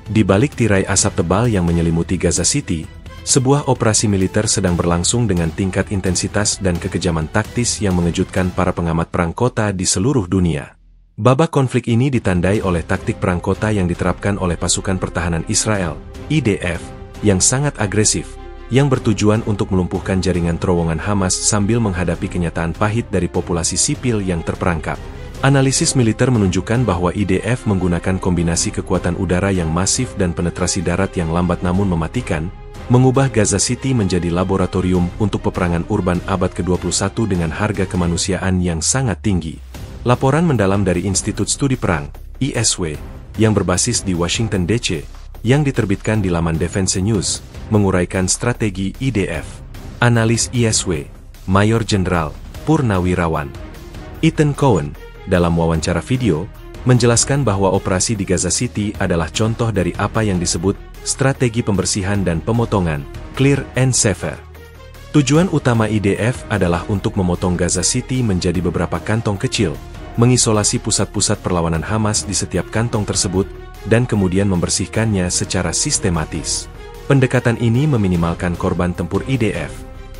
Di balik tirai asap tebal yang menyelimuti Gaza City, sebuah operasi militer sedang berlangsung dengan tingkat intensitas dan kekejaman taktis yang mengejutkan para pengamat perang kota di seluruh dunia. Babak konflik ini ditandai oleh taktik perang kota yang diterapkan oleh pasukan pertahanan Israel, IDF, yang sangat agresif, yang bertujuan untuk melumpuhkan jaringan terowongan Hamas sambil menghadapi kenyataan pahit dari populasi sipil yang terperangkap. Analisis militer menunjukkan bahwa IDF menggunakan kombinasi kekuatan udara yang masif dan penetrasi darat yang lambat namun mematikan, mengubah Gaza City menjadi laboratorium untuk peperangan urban abad ke-21 dengan harga kemanusiaan yang sangat tinggi. Laporan mendalam dari Institut Studi Perang, ISW, yang berbasis di Washington DC, yang diterbitkan di laman Defense News, menguraikan strategi IDF. Analis ISW, Mayor Jenderal Purnawirawan Ethan Cohen, dalam wawancara video, menjelaskan bahwa operasi di Gaza City adalah contoh dari apa yang disebut strategi pembersihan dan pemotongan, clear and severe. Tujuan utama IDF adalah untuk memotong Gaza City menjadi beberapa kantong kecil, mengisolasi pusat-pusat perlawanan Hamas di setiap kantong tersebut, dan kemudian membersihkannya secara sistematis. Pendekatan ini meminimalkan korban tempur IDF,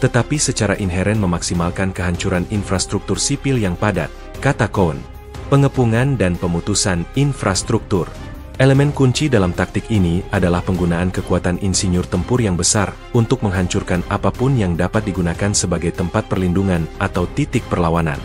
tetapi secara inheren memaksimalkan kehancuran infrastruktur sipil yang padat, kata Cohen. Pengepungan dan pemutusan infrastruktur. Elemen kunci dalam taktik ini adalah penggunaan kekuatan insinyur tempur yang besar untuk menghancurkan apapun yang dapat digunakan sebagai tempat perlindungan atau titik perlawanan.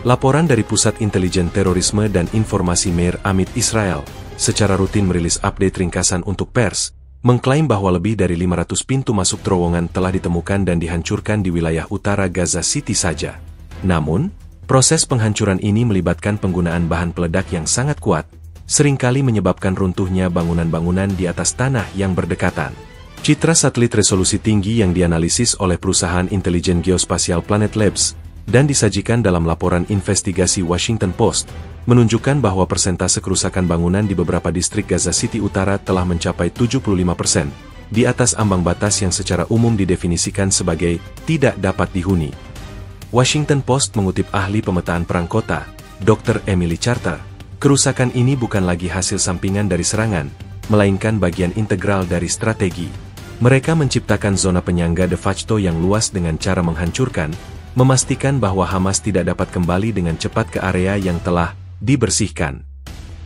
Laporan dari Pusat Intelijen Terorisme dan Informasi Meir Amit Israel secara rutin merilis update ringkasan untuk pers, mengklaim bahwa lebih dari 500 pintu masuk terowongan telah ditemukan dan dihancurkan di wilayah utara Gaza City saja. Namun, proses penghancuran ini melibatkan penggunaan bahan peledak yang sangat kuat, seringkali menyebabkan runtuhnya bangunan-bangunan di atas tanah yang berdekatan. Citra satelit resolusi tinggi yang dianalisis oleh perusahaan intelijen geospasial Planet Labs, dan disajikan dalam laporan investigasi Washington Post, menunjukkan bahwa persentase kerusakan bangunan di beberapa distrik Gaza City Utara telah mencapai 75%, di atas ambang batas yang secara umum didefinisikan sebagai tidak dapat dihuni. Washington Post mengutip ahli pemetaan perang kota, Dr. Emily Charter, kerusakan ini bukan lagi hasil sampingan dari serangan, melainkan bagian integral dari strategi. Mereka menciptakan zona penyangga de facto yang luas dengan cara menghancurkan, memastikan bahwa Hamas tidak dapat kembali dengan cepat ke area yang telah dibersihkan.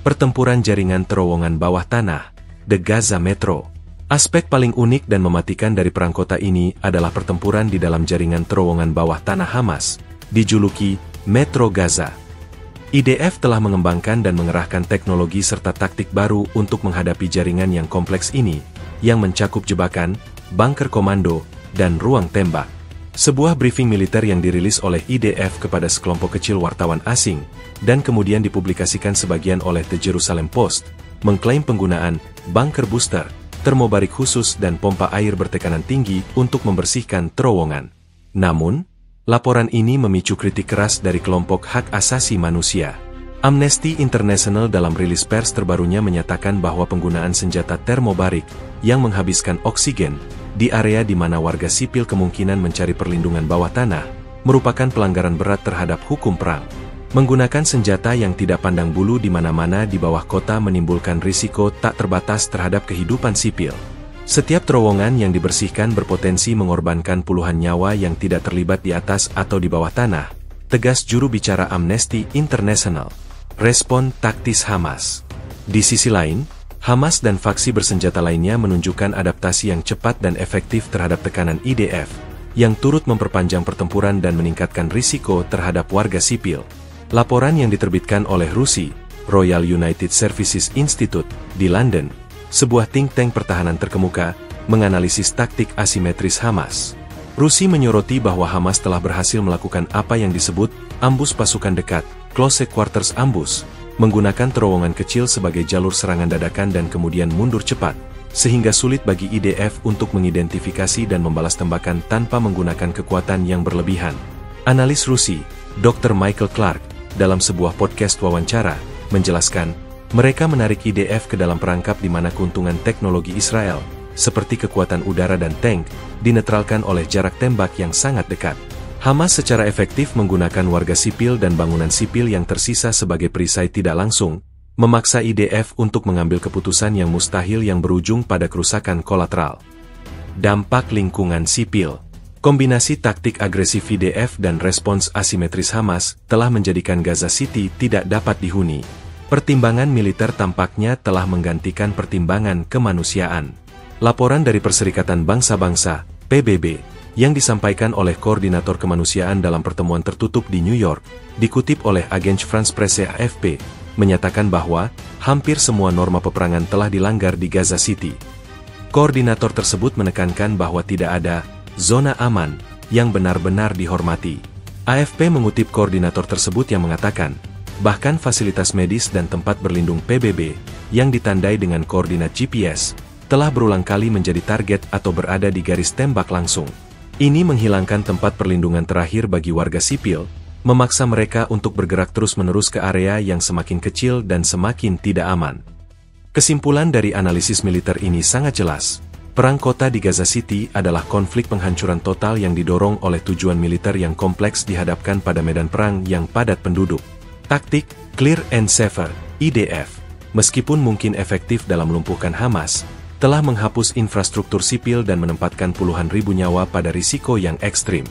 Pertempuran jaringan terowongan bawah tanah, The Gaza Metro. Aspek paling unik dan mematikan dari perang kota ini adalah pertempuran di dalam jaringan terowongan bawah tanah Hamas, dijuluki Metro Gaza. IDF telah mengembangkan dan mengerahkan teknologi serta taktik baru untuk menghadapi jaringan yang kompleks ini, yang mencakup jebakan, bunker komando, dan ruang tembak. Sebuah briefing militer yang dirilis oleh IDF kepada sekelompok kecil wartawan asing, dan kemudian dipublikasikan sebagian oleh The Jerusalem Post, mengklaim penggunaan bunker booster, termobarik khusus dan pompa air bertekanan tinggi untuk membersihkan terowongan. Namun, laporan ini memicu kritik keras dari kelompok hak asasi manusia. Amnesty International dalam rilis pers terbarunya menyatakan bahwa penggunaan senjata termobarik yang menghabiskan oksigen di area di mana warga sipil kemungkinan mencari perlindungan bawah tanah, merupakan pelanggaran berat terhadap hukum perang. Menggunakan senjata yang tidak pandang bulu di mana-mana di bawah kota menimbulkan risiko tak terbatas terhadap kehidupan sipil. Setiap terowongan yang dibersihkan berpotensi mengorbankan puluhan nyawa yang tidak terlibat di atas atau di bawah tanah, tegas juru bicara Amnesty International. Respon taktis Hamas. Di sisi lain, Hamas dan faksi bersenjata lainnya menunjukkan adaptasi yang cepat dan efektif terhadap tekanan IDF, yang turut memperpanjang pertempuran dan meningkatkan risiko terhadap warga sipil. Laporan yang diterbitkan oleh RUSI, Royal United Services Institute, di London, sebuah think tank pertahanan terkemuka, menganalisis taktik asimetris Hamas. RUSI menyoroti bahwa Hamas telah berhasil melakukan apa yang disebut ambus pasukan dekat, close quarters ambush, menggunakan terowongan kecil sebagai jalur serangan dadakan dan kemudian mundur cepat, sehingga sulit bagi IDF untuk mengidentifikasi dan membalas tembakan tanpa menggunakan kekuatan yang berlebihan. Analis RUSI, Dr. Michael Clark, dalam sebuah podcast wawancara, menjelaskan, mereka menarik IDF ke dalam perangkap di mana keuntungan teknologi Israel, seperti kekuatan udara dan tank, dinetralkan oleh jarak tembak yang sangat dekat. Hamas secara efektif menggunakan warga sipil dan bangunan sipil yang tersisa sebagai perisai tidak langsung, memaksa IDF untuk mengambil keputusan yang mustahil yang berujung pada kerusakan kolateral. Dampak lingkungan sipil. Kombinasi taktik agresif IDF dan respons asimetris Hamas telah menjadikan Gaza City tidak dapat dihuni. Pertimbangan militer tampaknya telah menggantikan pertimbangan kemanusiaan. Laporan dari Perserikatan Bangsa-Bangsa, PBB, yang disampaikan oleh Koordinator Kemanusiaan dalam pertemuan tertutup di New York, dikutip oleh Agence France-Presse AFP, menyatakan bahwa hampir semua norma peperangan telah dilanggar di Gaza City. Koordinator tersebut menekankan bahwa tidak ada zona aman yang benar-benar dihormati. AFP mengutip koordinator tersebut yang mengatakan, bahkan fasilitas medis dan tempat berlindung PBB yang ditandai dengan koordinat GPS telah berulang kali menjadi target atau berada di garis tembak langsung. Ini menghilangkan tempat perlindungan terakhir bagi warga sipil, memaksa mereka untuk bergerak terus-menerus ke area yang semakin kecil dan semakin tidak aman. Kesimpulan dari analisis militer ini sangat jelas. Perang kota di Gaza City adalah konflik penghancuran total yang didorong oleh tujuan militer yang kompleks dihadapkan pada medan perang yang padat penduduk. Taktik Clear and Safer, IDF, meskipun mungkin efektif dalam melumpuhkan Hamas, telah menghapus infrastruktur sipil dan menempatkan puluhan ribu nyawa pada risiko yang ekstrim.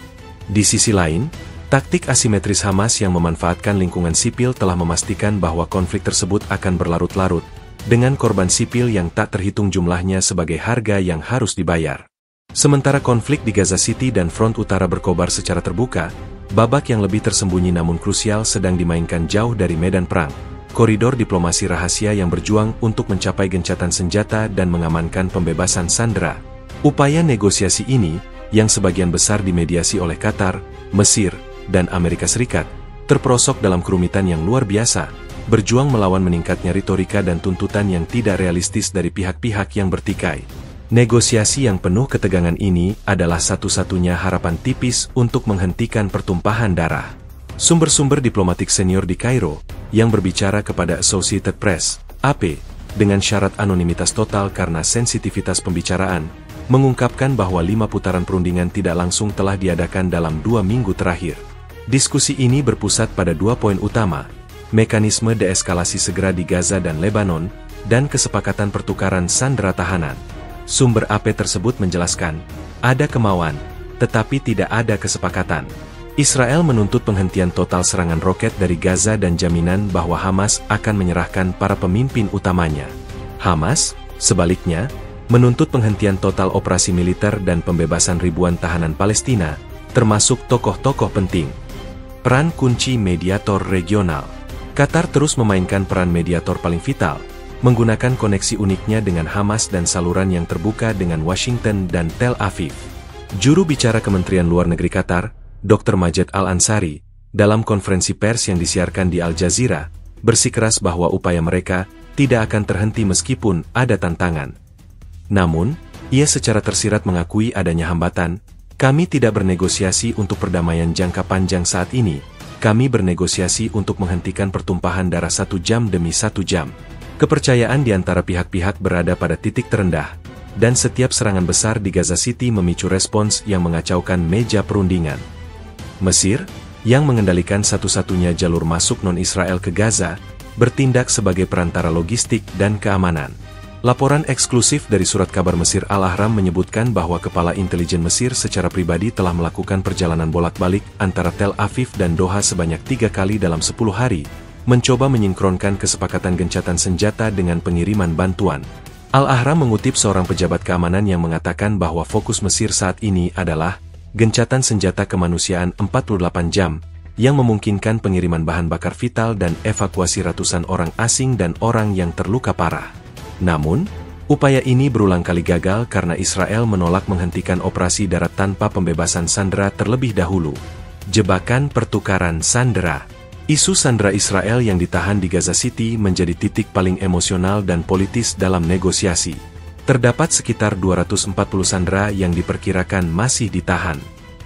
Di sisi lain, taktik asimetris Hamas yang memanfaatkan lingkungan sipil telah memastikan bahwa konflik tersebut akan berlarut-larut, dengan korban sipil yang tak terhitung jumlahnya sebagai harga yang harus dibayar. Sementara konflik di Gaza City dan front utara berkobar secara terbuka, babak yang lebih tersembunyi namun krusial sedang dimainkan jauh dari medan perang. Koridor diplomasi rahasia yang berjuang untuk mencapai gencatan senjata dan mengamankan pembebasan sandera. Upaya negosiasi ini, yang sebagian besar dimediasi oleh Qatar, Mesir, dan Amerika Serikat, terperosok dalam kerumitan yang luar biasa, berjuang melawan meningkatnya retorika dan tuntutan yang tidak realistis dari pihak-pihak yang bertikai. Negosiasi yang penuh ketegangan ini adalah satu-satunya harapan tipis untuk menghentikan pertumpahan darah. Sumber-sumber diplomatik senior di Kairo, yang berbicara kepada Associated Press, AP, dengan syarat anonimitas total karena sensitivitas pembicaraan, mengungkapkan bahwa 5 putaran perundingan tidak langsung telah diadakan dalam 2 minggu terakhir. Diskusi ini berpusat pada 2 poin utama, mekanisme deeskalasi segera di Gaza dan Lebanon, dan kesepakatan pertukaran sandera tahanan. Sumber AP tersebut menjelaskan, ada kemauan, tetapi tidak ada kesepakatan. Israel menuntut penghentian total serangan roket dari Gaza dan jaminan bahwa Hamas akan menyerahkan para pemimpin utamanya. Hamas, sebaliknya, menuntut penghentian total operasi militer dan pembebasan ribuan tahanan Palestina, termasuk tokoh-tokoh penting. Peran kunci mediator regional. Qatar terus memainkan peran mediator paling vital, menggunakan koneksi uniknya dengan Hamas dan saluran yang terbuka dengan Washington dan Tel Aviv. Juru bicara Kementerian Luar Negeri Qatar, Dr. Majed Al-Ansari, dalam konferensi pers yang disiarkan di Al Jazeera, bersikeras bahwa upaya mereka tidak akan terhenti meskipun ada tantangan. Namun, ia secara tersirat mengakui adanya hambatan. Kami tidak bernegosiasi untuk perdamaian jangka panjang saat ini, kami bernegosiasi untuk menghentikan pertumpahan darah 1 jam demi 1 jam. Kepercayaan di antara pihak-pihak berada pada titik terendah, dan setiap serangan besar di Gaza City memicu respons yang mengacaukan meja perundingan. Mesir, yang mengendalikan satu-satunya jalur masuk non-Israel ke Gaza, bertindak sebagai perantara logistik dan keamanan. Laporan eksklusif dari surat kabar Mesir Al-Ahram menyebutkan bahwa Kepala Intelijen Mesir secara pribadi telah melakukan perjalanan bolak-balik antara Tel Aviv dan Doha sebanyak 3 kali dalam 10 hari, mencoba menyinkronkan kesepakatan gencatan senjata dengan pengiriman bantuan. Al-Ahram mengutip seorang pejabat keamanan yang mengatakan bahwa fokus Mesir saat ini adalah gencatan senjata kemanusiaan 48 jam, yang memungkinkan pengiriman bahan bakar vital dan evakuasi ratusan orang asing dan orang yang terluka parah. Namun, upaya ini berulang kali gagal karena Israel menolak menghentikan operasi darat tanpa pembebasan sandera terlebih dahulu. Jebakan pertukaran sandera. Isu sandera Israel yang ditahan di Gaza City menjadi titik paling emosional dan politis dalam negosiasi. Terdapat sekitar 240 sandera yang diperkirakan masih ditahan.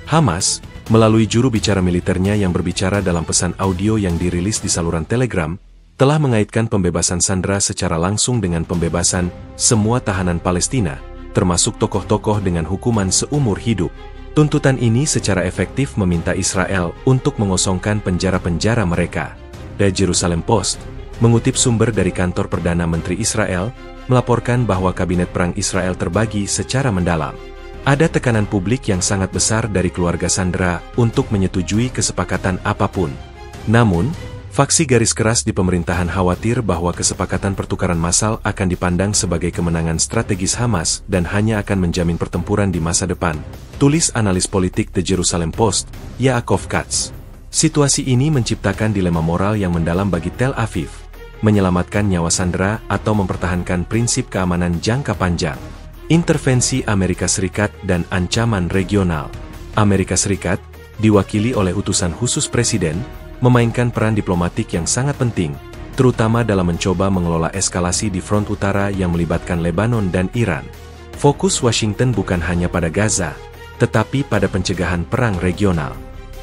Hamas, melalui juru bicara militernya yang berbicara dalam pesan audio yang dirilis di saluran Telegram, telah mengaitkan pembebasan sandera secara langsung dengan pembebasan semua tahanan Palestina, termasuk tokoh-tokoh dengan hukuman seumur hidup. Tuntutan ini secara efektif meminta Israel untuk mengosongkan penjara-penjara mereka. The Jerusalem Post, mengutip sumber dari kantor Perdana Menteri Israel, melaporkan bahwa kabinet perang Israel terbagi secara mendalam. Ada tekanan publik yang sangat besar dari keluarga sandera untuk menyetujui kesepakatan apapun. Namun, faksi garis keras di pemerintahan khawatir bahwa kesepakatan pertukaran massal akan dipandang sebagai kemenangan strategis Hamas dan hanya akan menjamin pertempuran di masa depan, tulis analis politik The Jerusalem Post, Yaakov Katz. Situasi ini menciptakan dilema moral yang mendalam bagi Tel Aviv, menyelamatkan nyawa sandera atau mempertahankan prinsip keamanan jangka panjang. Intervensi Amerika Serikat dan ancaman regional. Amerika Serikat, diwakili oleh utusan khusus Presiden, memainkan peran diplomatik yang sangat penting, terutama dalam mencoba mengelola eskalasi di front utara yang melibatkan Lebanon dan Iran. Fokus Washington bukan hanya pada Gaza, tetapi pada pencegahan perang regional.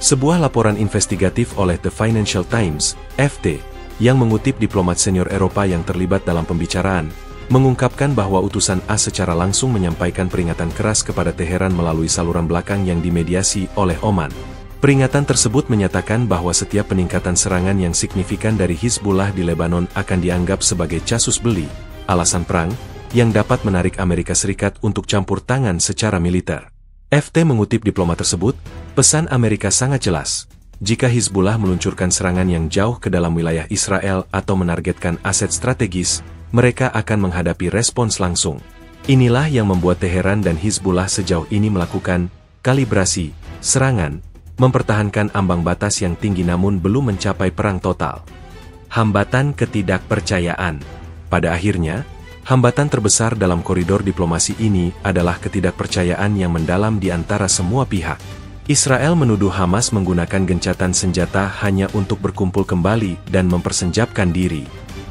Sebuah laporan investigatif oleh The Financial Times, FT, yang mengutip diplomat senior Eropa yang terlibat dalam pembicaraan, mengungkapkan bahwa utusan A secara langsung menyampaikan peringatan keras kepada Teheran melalui saluran belakang yang dimediasi oleh Oman. Peringatan tersebut menyatakan bahwa setiap peningkatan serangan yang signifikan dari Hizbullah di Lebanon akan dianggap sebagai casus belli, alasan perang, yang dapat menarik Amerika Serikat untuk campur tangan secara militer. FT mengutip diplomat tersebut, pesan Amerika sangat jelas. Jika Hizbullah meluncurkan serangan yang jauh ke dalam wilayah Israel atau menargetkan aset strategis, mereka akan menghadapi respons langsung. Inilah yang membuat Teheran dan Hizbullah sejauh ini melakukan kalibrasi, serangan, mempertahankan ambang batas yang tinggi namun belum mencapai perang total. Hambatan ketidakpercayaan. Pada akhirnya, hambatan terbesar dalam koridor diplomasi ini adalah ketidakpercayaan yang mendalam di antara semua pihak. Israel menuduh Hamas menggunakan gencatan senjata hanya untuk berkumpul kembali dan mempersenjapkan diri.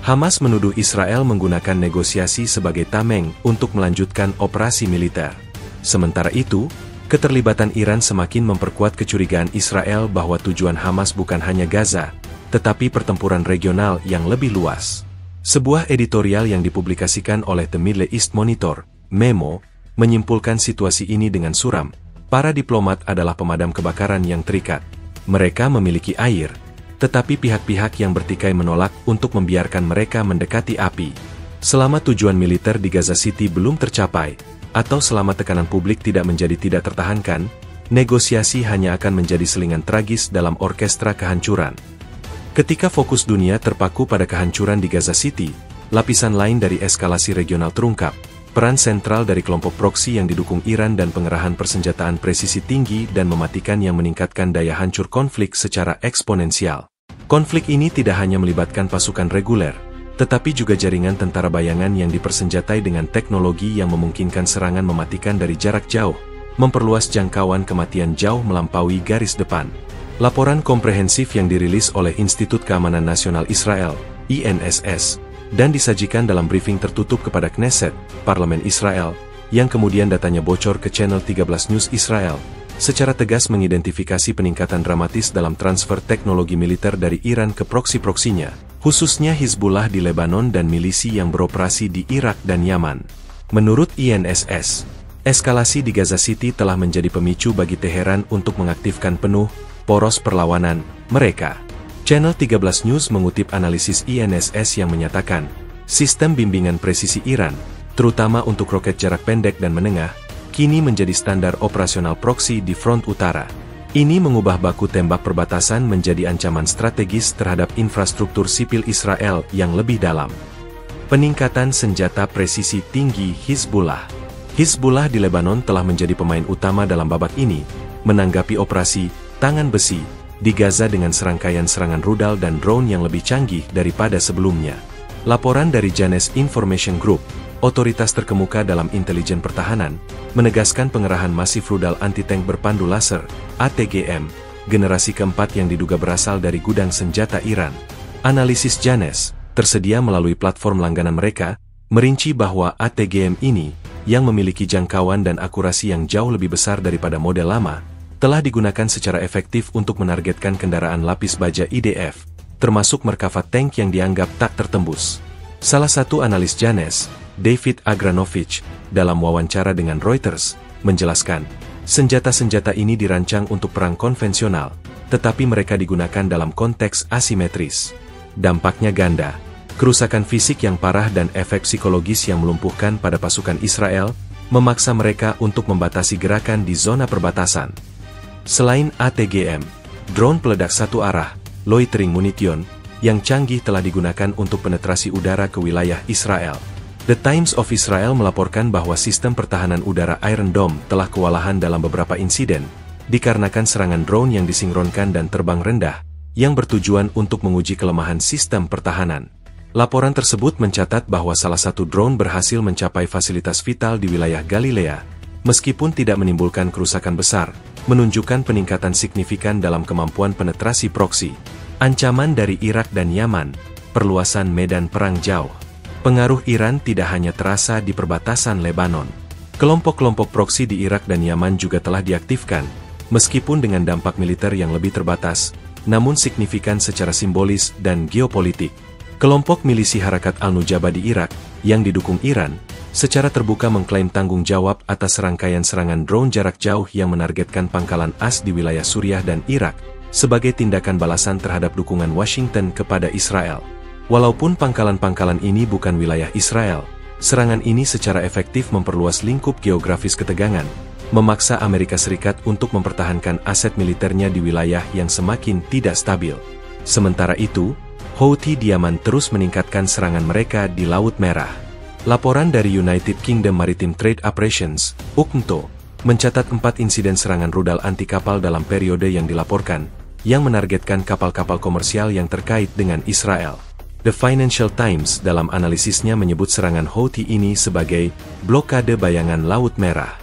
Hamas menuduh Israel menggunakan negosiasi sebagai tameng untuk melanjutkan operasi militer. Sementara itu, keterlibatan Iran semakin memperkuat kecurigaan Israel bahwa tujuan Hamas bukan hanya Gaza, tetapi pertempuran regional yang lebih luas. Sebuah editorial yang dipublikasikan oleh The Middle East Monitor, MEMO, menyimpulkan situasi ini dengan suram. Para diplomat adalah pemadam kebakaran yang terikat. Mereka memiliki air, tetapi pihak-pihak yang bertikai menolak untuk membiarkan mereka mendekati api. Selama tujuan militer di Gaza City belum tercapai, atau selama tekanan publik tidak menjadi tidak tertahankan, negosiasi hanya akan menjadi selingan tragis dalam orkestra kehancuran. Ketika fokus dunia terpaku pada kehancuran di Gaza City, lapisan lain dari eskalasi regional terungkap, peran sentral dari kelompok proksi yang didukung Iran dan pengerahan persenjataan presisi tinggi dan mematikan yang meningkatkan daya hancur konflik secara eksponensial. Konflik ini tidak hanya melibatkan pasukan reguler, tetapi juga jaringan tentara bayangan yang dipersenjatai dengan teknologi yang memungkinkan serangan mematikan dari jarak jauh. memperluas jangkauan kematian jauh melampaui garis depan. Laporan komprehensif yang dirilis oleh Institut Keamanan Nasional Israel, INSS, dan disajikan dalam briefing tertutup kepada Knesset, Parlemen Israel, yang kemudian datanya bocor ke channel 13 News Israel, secara tegas mengidentifikasi peningkatan dramatis dalam transfer teknologi militer dari Iran ke proksi-proksinya, khususnya Hizbullah di Lebanon dan milisi yang beroperasi di Irak dan Yaman. Menurut INSS, eskalasi di Gaza City telah menjadi pemicu bagi Teheran untuk mengaktifkan penuh poros perlawanan mereka. Channel 13 News mengutip analisis INSS yang menyatakan, sistem bimbingan presisi Iran, terutama untuk roket jarak pendek dan menengah, kini menjadi standar operasional proksi di front utara. Ini mengubah baku tembak perbatasan menjadi ancaman strategis terhadap infrastruktur sipil Israel yang lebih dalam. Peningkatan senjata presisi tinggi Hizbullah. Hizbullah di Lebanon telah menjadi pemain utama dalam babak ini, menanggapi operasi tangan besi di Gaza dengan serangkaian serangan rudal dan drone yang lebih canggih daripada sebelumnya. Laporan dari Janez Information Group, otoritas terkemuka dalam intelijen pertahanan, menegaskan pengerahan masif rudal anti-tank berpandu laser, ATGM, generasi keempat yang diduga berasal dari gudang senjata Iran. Analisis Janez, tersedia melalui platform langganan mereka, merinci bahwa ATGM ini, yang memiliki jangkauan dan akurasi yang jauh lebih besar daripada model lama, telah digunakan secara efektif untuk menargetkan kendaraan lapis baja IDF, termasuk Merkava tank yang dianggap tak tertembus. Salah satu analis Janez, David Agranovich, dalam wawancara dengan Reuters, menjelaskan, senjata-senjata ini dirancang untuk perang konvensional, tetapi mereka digunakan dalam konteks asimetris. Dampaknya ganda, kerusakan fisik yang parah dan efek psikologis yang melumpuhkan pada pasukan Israel, memaksa mereka untuk membatasi gerakan di zona perbatasan. Selain ATGM, drone peledak satu arah, loitering munition, yang canggih telah digunakan untuk penetrasi udara ke wilayah Israel. The Times of Israel melaporkan bahwa sistem pertahanan udara Iron Dome telah kewalahan dalam beberapa insiden, dikarenakan serangan drone yang disinkronkan dan terbang rendah, yang bertujuan untuk menguji kelemahan sistem pertahanan. Laporan tersebut mencatat bahwa salah satu drone berhasil mencapai fasilitas vital di wilayah Galilea, meskipun tidak menimbulkan kerusakan besar, menunjukkan peningkatan signifikan dalam kemampuan penetrasi proksi. Ancaman dari Irak dan Yaman, perluasan medan perang jauh. Pengaruh Iran tidak hanya terasa di perbatasan Lebanon. Kelompok-kelompok proksi di Irak dan Yaman juga telah diaktifkan, meskipun dengan dampak militer yang lebih terbatas, namun signifikan secara simbolis dan geopolitik. Kelompok milisi Harakat Al-Nujabah di Irak, yang didukung Iran, secara terbuka mengklaim tanggung jawab atas serangkaian serangan drone jarak jauh yang menargetkan pangkalan AS di wilayah Suriah dan Irak, sebagai tindakan balasan terhadap dukungan Washington kepada Israel. Walaupun pangkalan-pangkalan ini bukan wilayah Israel, serangan ini secara efektif memperluas lingkup geografis ketegangan, memaksa Amerika Serikat untuk mempertahankan aset militernya di wilayah yang semakin tidak stabil. Sementara itu, Houthi di Yaman terus meningkatkan serangan mereka di Laut Merah. Laporan dari United Kingdom Maritime Trade Operations, UKMTO, mencatat 4 insiden serangan rudal anti-kapal dalam periode yang dilaporkan, yang menargetkan kapal-kapal komersial yang terkait dengan Israel. The Financial Times dalam analisisnya menyebut serangan Houthi ini sebagai blokade bayangan Laut Merah.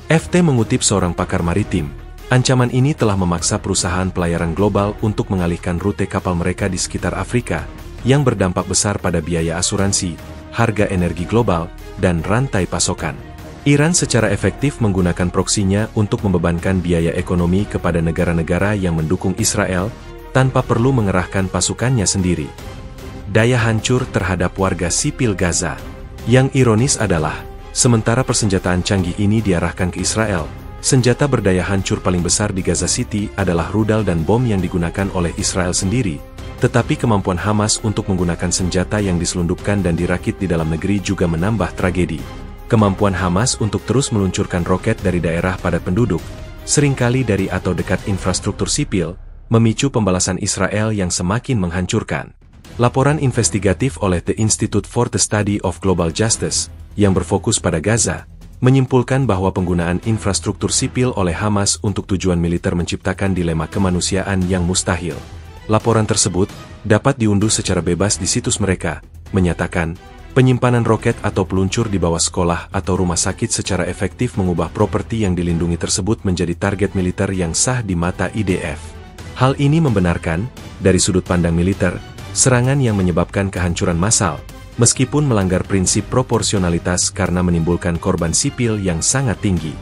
FT mengutip seorang pakar maritim, ancaman ini telah memaksa perusahaan pelayaran global untuk mengalihkan rute kapal mereka di sekitar Afrika, yang berdampak besar pada biaya asuransi, harga energi global, dan rantai pasokan. Iran secara efektif menggunakan proksinya untuk membebankan biaya ekonomi kepada negara-negara yang mendukung Israel, tanpa perlu mengerahkan pasukannya sendiri. Daya hancur terhadap warga sipil Gaza. Yang ironis adalah, sementara persenjataan canggih ini diarahkan ke Israel, senjata berdaya hancur paling besar di Gaza City adalah rudal dan bom yang digunakan oleh Israel sendiri, tetapi kemampuan Hamas untuk menggunakan senjata yang diselundupkan dan dirakit di dalam negeri juga menambah tragedi. Kemampuan Hamas untuk terus meluncurkan roket dari daerah padat penduduk, seringkali dari atau dekat infrastruktur sipil, memicu pembalasan Israel yang semakin menghancurkan. Laporan investigatif oleh The Institute for the Study of Global Justice, yang berfokus pada Gaza, menyimpulkan bahwa penggunaan infrastruktur sipil oleh Hamas untuk tujuan militer menciptakan dilema kemanusiaan yang mustahil. Laporan tersebut dapat diunduh secara bebas di situs mereka, menyatakan, Penyimpanan roket atau peluncur di bawah sekolah atau rumah sakit secara efektif mengubah properti yang dilindungi tersebut menjadi target militer yang sah di mata IDF. Hal ini membenarkan, dari sudut pandang militer, serangan yang menyebabkan kehancuran massal, meskipun melanggar prinsip proporsionalitas karena menimbulkan korban sipil yang sangat tinggi.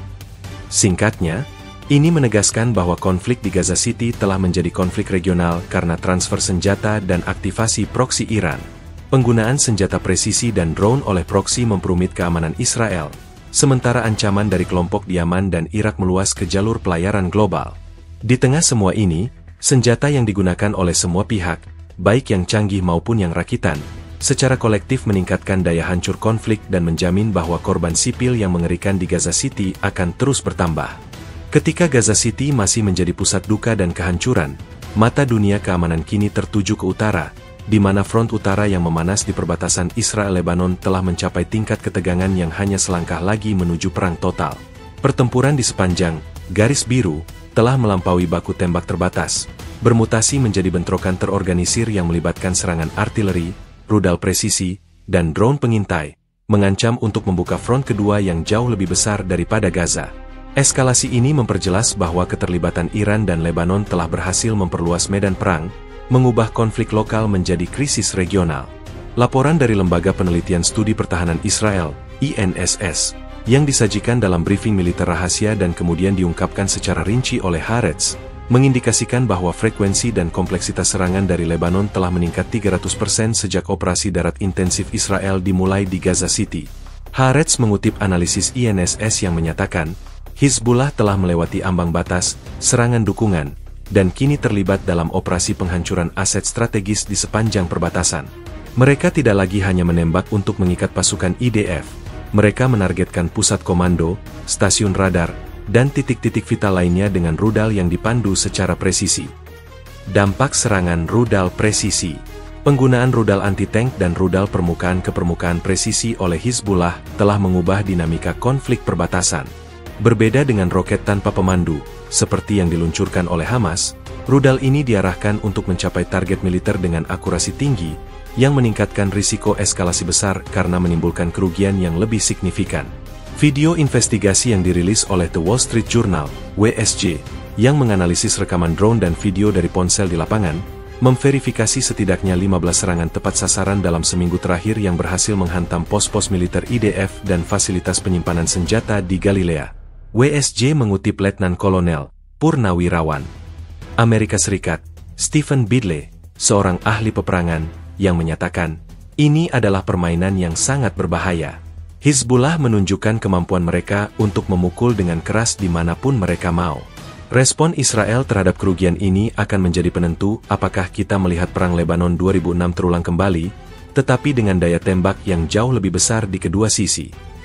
Singkatnya, ini menegaskan bahwa konflik di Gaza City telah menjadi konflik regional karena transfer senjata dan aktivasi proksi Iran. Penggunaan senjata presisi dan drone oleh proksi memperumit keamanan Israel, sementara ancaman dari kelompok di Yaman dan Irak meluas ke jalur pelayaran global. Di tengah semua ini, senjata yang digunakan oleh semua pihak, baik yang canggih maupun yang rakitan, secara kolektif meningkatkan daya hancur konflik dan menjamin bahwa korban sipil yang mengerikan di Gaza City akan terus bertambah. Ketika Gaza City masih menjadi pusat duka dan kehancuran, mata dunia keamanan kini tertuju ke utara, di mana front utara yang memanas di perbatasan Israel-Lebanon telah mencapai tingkat ketegangan yang hanya selangkah lagi menuju perang total. Pertempuran di sepanjang garis biru telah melampaui baku tembak terbatas, bermutasi menjadi bentrokan terorganisir yang melibatkan serangan artileri, rudal presisi, dan drone pengintai, mengancam untuk membuka front kedua yang jauh lebih besar daripada Gaza. Eskalasi ini memperjelas bahwa keterlibatan Iran dan Lebanon telah berhasil memperluas medan perang, mengubah konflik lokal menjadi krisis regional. Laporan dari Lembaga Penelitian Studi Pertahanan Israel, INSS, yang disajikan dalam briefing militer rahasia dan kemudian diungkapkan secara rinci oleh Haaretz, mengindikasikan bahwa frekuensi dan kompleksitas serangan dari Lebanon telah meningkat 300% sejak operasi darat intensif Israel dimulai di Gaza City. Haaretz mengutip analisis INSS yang menyatakan, Hizbullah telah melewati ambang batas serangan dukungan, dan kini terlibat dalam operasi penghancuran aset strategis di sepanjang perbatasan. Mereka tidak lagi hanya menembak untuk mengikat pasukan IDF, mereka menargetkan pusat komando, stasiun radar, dan titik-titik vital lainnya dengan rudal yang dipandu secara presisi. Dampak serangan rudal presisi. Penggunaan rudal anti-tank dan rudal permukaan ke permukaan presisi oleh Hizbullah telah mengubah dinamika konflik perbatasan. Berbeda dengan roket tanpa pemandu, seperti yang diluncurkan oleh Hamas, rudal ini diarahkan untuk mencapai target militer dengan akurasi tinggi, yang meningkatkan risiko eskalasi besar karena menimbulkan kerugian yang lebih signifikan. Video investigasi yang dirilis oleh The Wall Street Journal, WSJ, yang menganalisis rekaman drone dan video dari ponsel di lapangan, memverifikasi setidaknya 15 serangan tepat sasaran dalam seminggu terakhir yang berhasil menghantam pos-pos militer IDF dan fasilitas penyimpanan senjata di Galilea. WSJ mengutip Letnan Kolonel, Purnawirawan, Amerika Serikat, Stephen Bidley, seorang ahli peperangan, yang menyatakan, ini adalah permainan yang sangat berbahaya. Hizbullah menunjukkan kemampuan mereka untuk memukul dengan keras dimanapun mereka mau. Respon Israel terhadap kerugian ini akan menjadi penentu apakah kita melihat Perang Lebanon 2006 terulang kembali, tetapi dengan daya tembak yang jauh lebih besar di kedua sisi.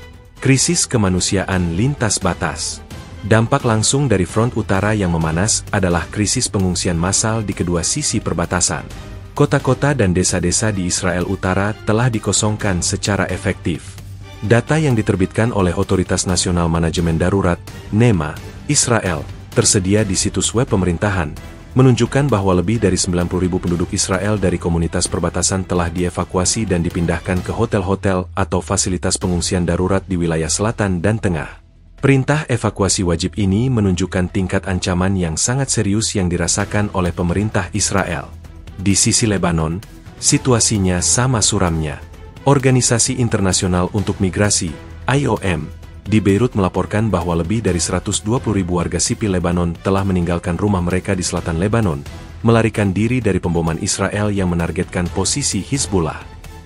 Krisis kemanusiaan lintas batas. Dampak langsung dari front utara yang memanas adalah krisis pengungsian massal di kedua sisi perbatasan. Kota-kota dan desa-desa di Israel Utara telah dikosongkan secara efektif. Data yang diterbitkan oleh Otoritas Nasional Manajemen Darurat, NEMA, Israel, tersedia di situs web pemerintahan, menunjukkan bahwa lebih dari 90.000 penduduk Israel dari komunitas perbatasan telah dievakuasi dan dipindahkan ke hotel-hotel atau fasilitas pengungsian darurat di wilayah selatan dan tengah. Perintah evakuasi wajib ini menunjukkan tingkat ancaman yang sangat serius yang dirasakan oleh pemerintah Israel. Di sisi Lebanon, situasinya sama suramnya. Organisasi Internasional untuk Migrasi, IOM, di Beirut melaporkan bahwa lebih dari 120.000 warga sipil Lebanon telah meninggalkan rumah mereka di selatan Lebanon, melarikan diri dari pemboman Israel yang menargetkan posisi Hizbullah.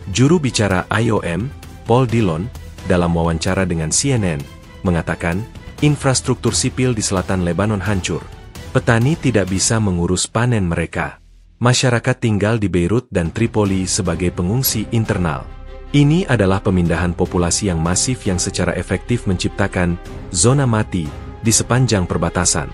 Juru bicara IOM, Paul Dillon, dalam wawancara dengan CNN, mengatakan, infrastruktur sipil di selatan Lebanon hancur. Petani tidak bisa mengurus panen mereka. Masyarakat tinggal di Beirut dan Tripoli sebagai pengungsi internal. Ini adalah pemindahan populasi yang masif yang secara efektif menciptakan zona mati di sepanjang perbatasan.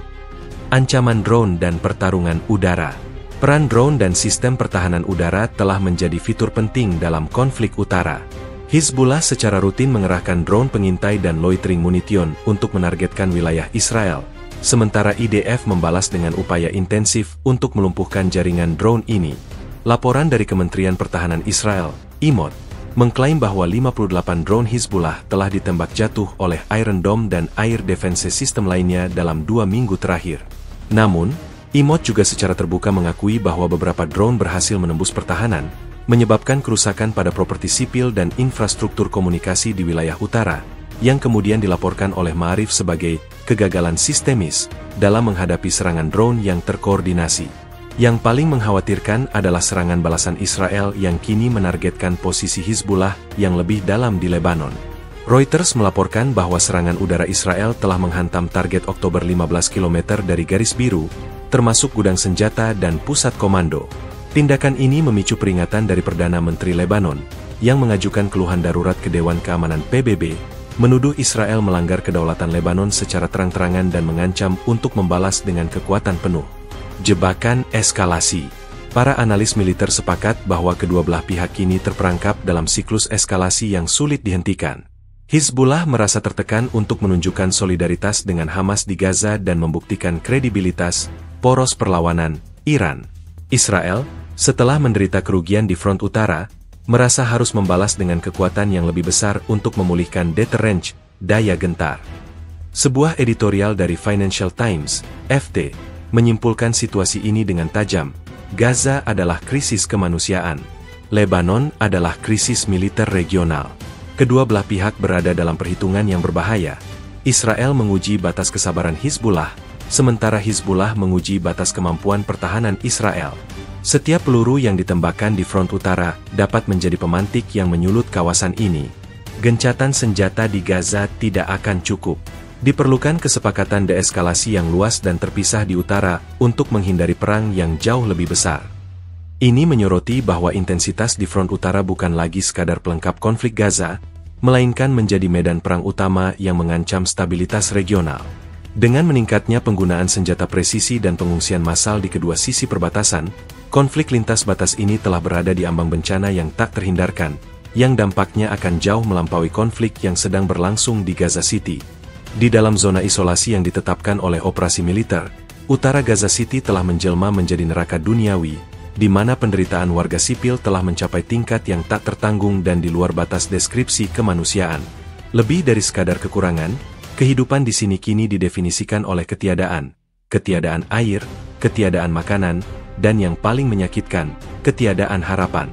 Ancaman drone dan pertarungan udara. Peran drone dan sistem pertahanan udara telah menjadi fitur penting dalam konflik utara. Hizbullah secara rutin mengerahkan drone pengintai dan loitering munition untuk menargetkan wilayah Israel, sementara IDF membalas dengan upaya intensif untuk melumpuhkan jaringan drone ini. Laporan dari Kementerian Pertahanan Israel, IMOD, mengklaim bahwa 58 drone Hizbullah telah ditembak jatuh oleh Iron Dome dan Air Defense System lainnya dalam 2 minggu terakhir. Namun, IMOD juga secara terbuka mengakui bahwa beberapa drone berhasil menembus pertahanan, menyebabkan kerusakan pada properti sipil dan infrastruktur komunikasi di wilayah utara, yang kemudian dilaporkan oleh Ma'arif sebagai kegagalan sistemis dalam menghadapi serangan drone yang terkoordinasi. Yang paling mengkhawatirkan adalah serangan balasan Israel yang kini menargetkan posisi Hizbullah yang lebih dalam di Lebanon. Reuters melaporkan bahwa serangan udara Israel telah menghantam target Oktober 15 km dari garis biru, termasuk gudang senjata dan pusat komando. Tindakan ini memicu peringatan dari Perdana Menteri Lebanon, yang mengajukan keluhan darurat ke Dewan Keamanan PBB, menuduh Israel melanggar kedaulatan Lebanon secara terang-terangan dan mengancam untuk membalas dengan kekuatan penuh. Jebakan eskalasi. Para analis militer sepakat bahwa kedua belah pihak kini terperangkap dalam siklus eskalasi yang sulit dihentikan. Hizbullah merasa tertekan untuk menunjukkan solidaritas dengan Hamas di Gaza dan membuktikan kredibilitas poros perlawanan Iran. Israel, setelah menderita kerugian di front utara, merasa harus membalas dengan kekuatan yang lebih besar untuk memulihkan deterrence, daya gentar. Sebuah editorial dari Financial Times, FT, menyimpulkan situasi ini dengan tajam. Gaza adalah krisis kemanusiaan. Lebanon adalah krisis militer regional. Kedua belah pihak berada dalam perhitungan yang berbahaya. Israel menguji batas kesabaran Hizbullah, sementara Hizbullah menguji batas kemampuan pertahanan Israel. Setiap peluru yang ditembakkan di front utara dapat menjadi pemantik yang menyulut kawasan ini. Gencatan senjata di Gaza tidak akan cukup. Diperlukan kesepakatan deeskalasi yang luas dan terpisah di utara untuk menghindari perang yang jauh lebih besar. Ini menyoroti bahwa intensitas di front utara bukan lagi sekadar pelengkap konflik Gaza, melainkan menjadi medan perang utama yang mengancam stabilitas regional. Dengan meningkatnya penggunaan senjata presisi dan pengungsian massal di kedua sisi perbatasan, konflik lintas batas ini telah berada di ambang bencana yang tak terhindarkan, yang dampaknya akan jauh melampaui konflik yang sedang berlangsung di Gaza City. Di dalam zona isolasi yang ditetapkan oleh operasi militer, utara Gaza City telah menjelma menjadi neraka duniawi, di mana penderitaan warga sipil telah mencapai tingkat yang tak tertanggung dan di luar batas deskripsi kemanusiaan. Lebih dari sekadar kekurangan, kehidupan di sini kini didefinisikan oleh ketiadaan air, ketiadaan makanan, dan yang paling menyakitkan, ketiadaan harapan.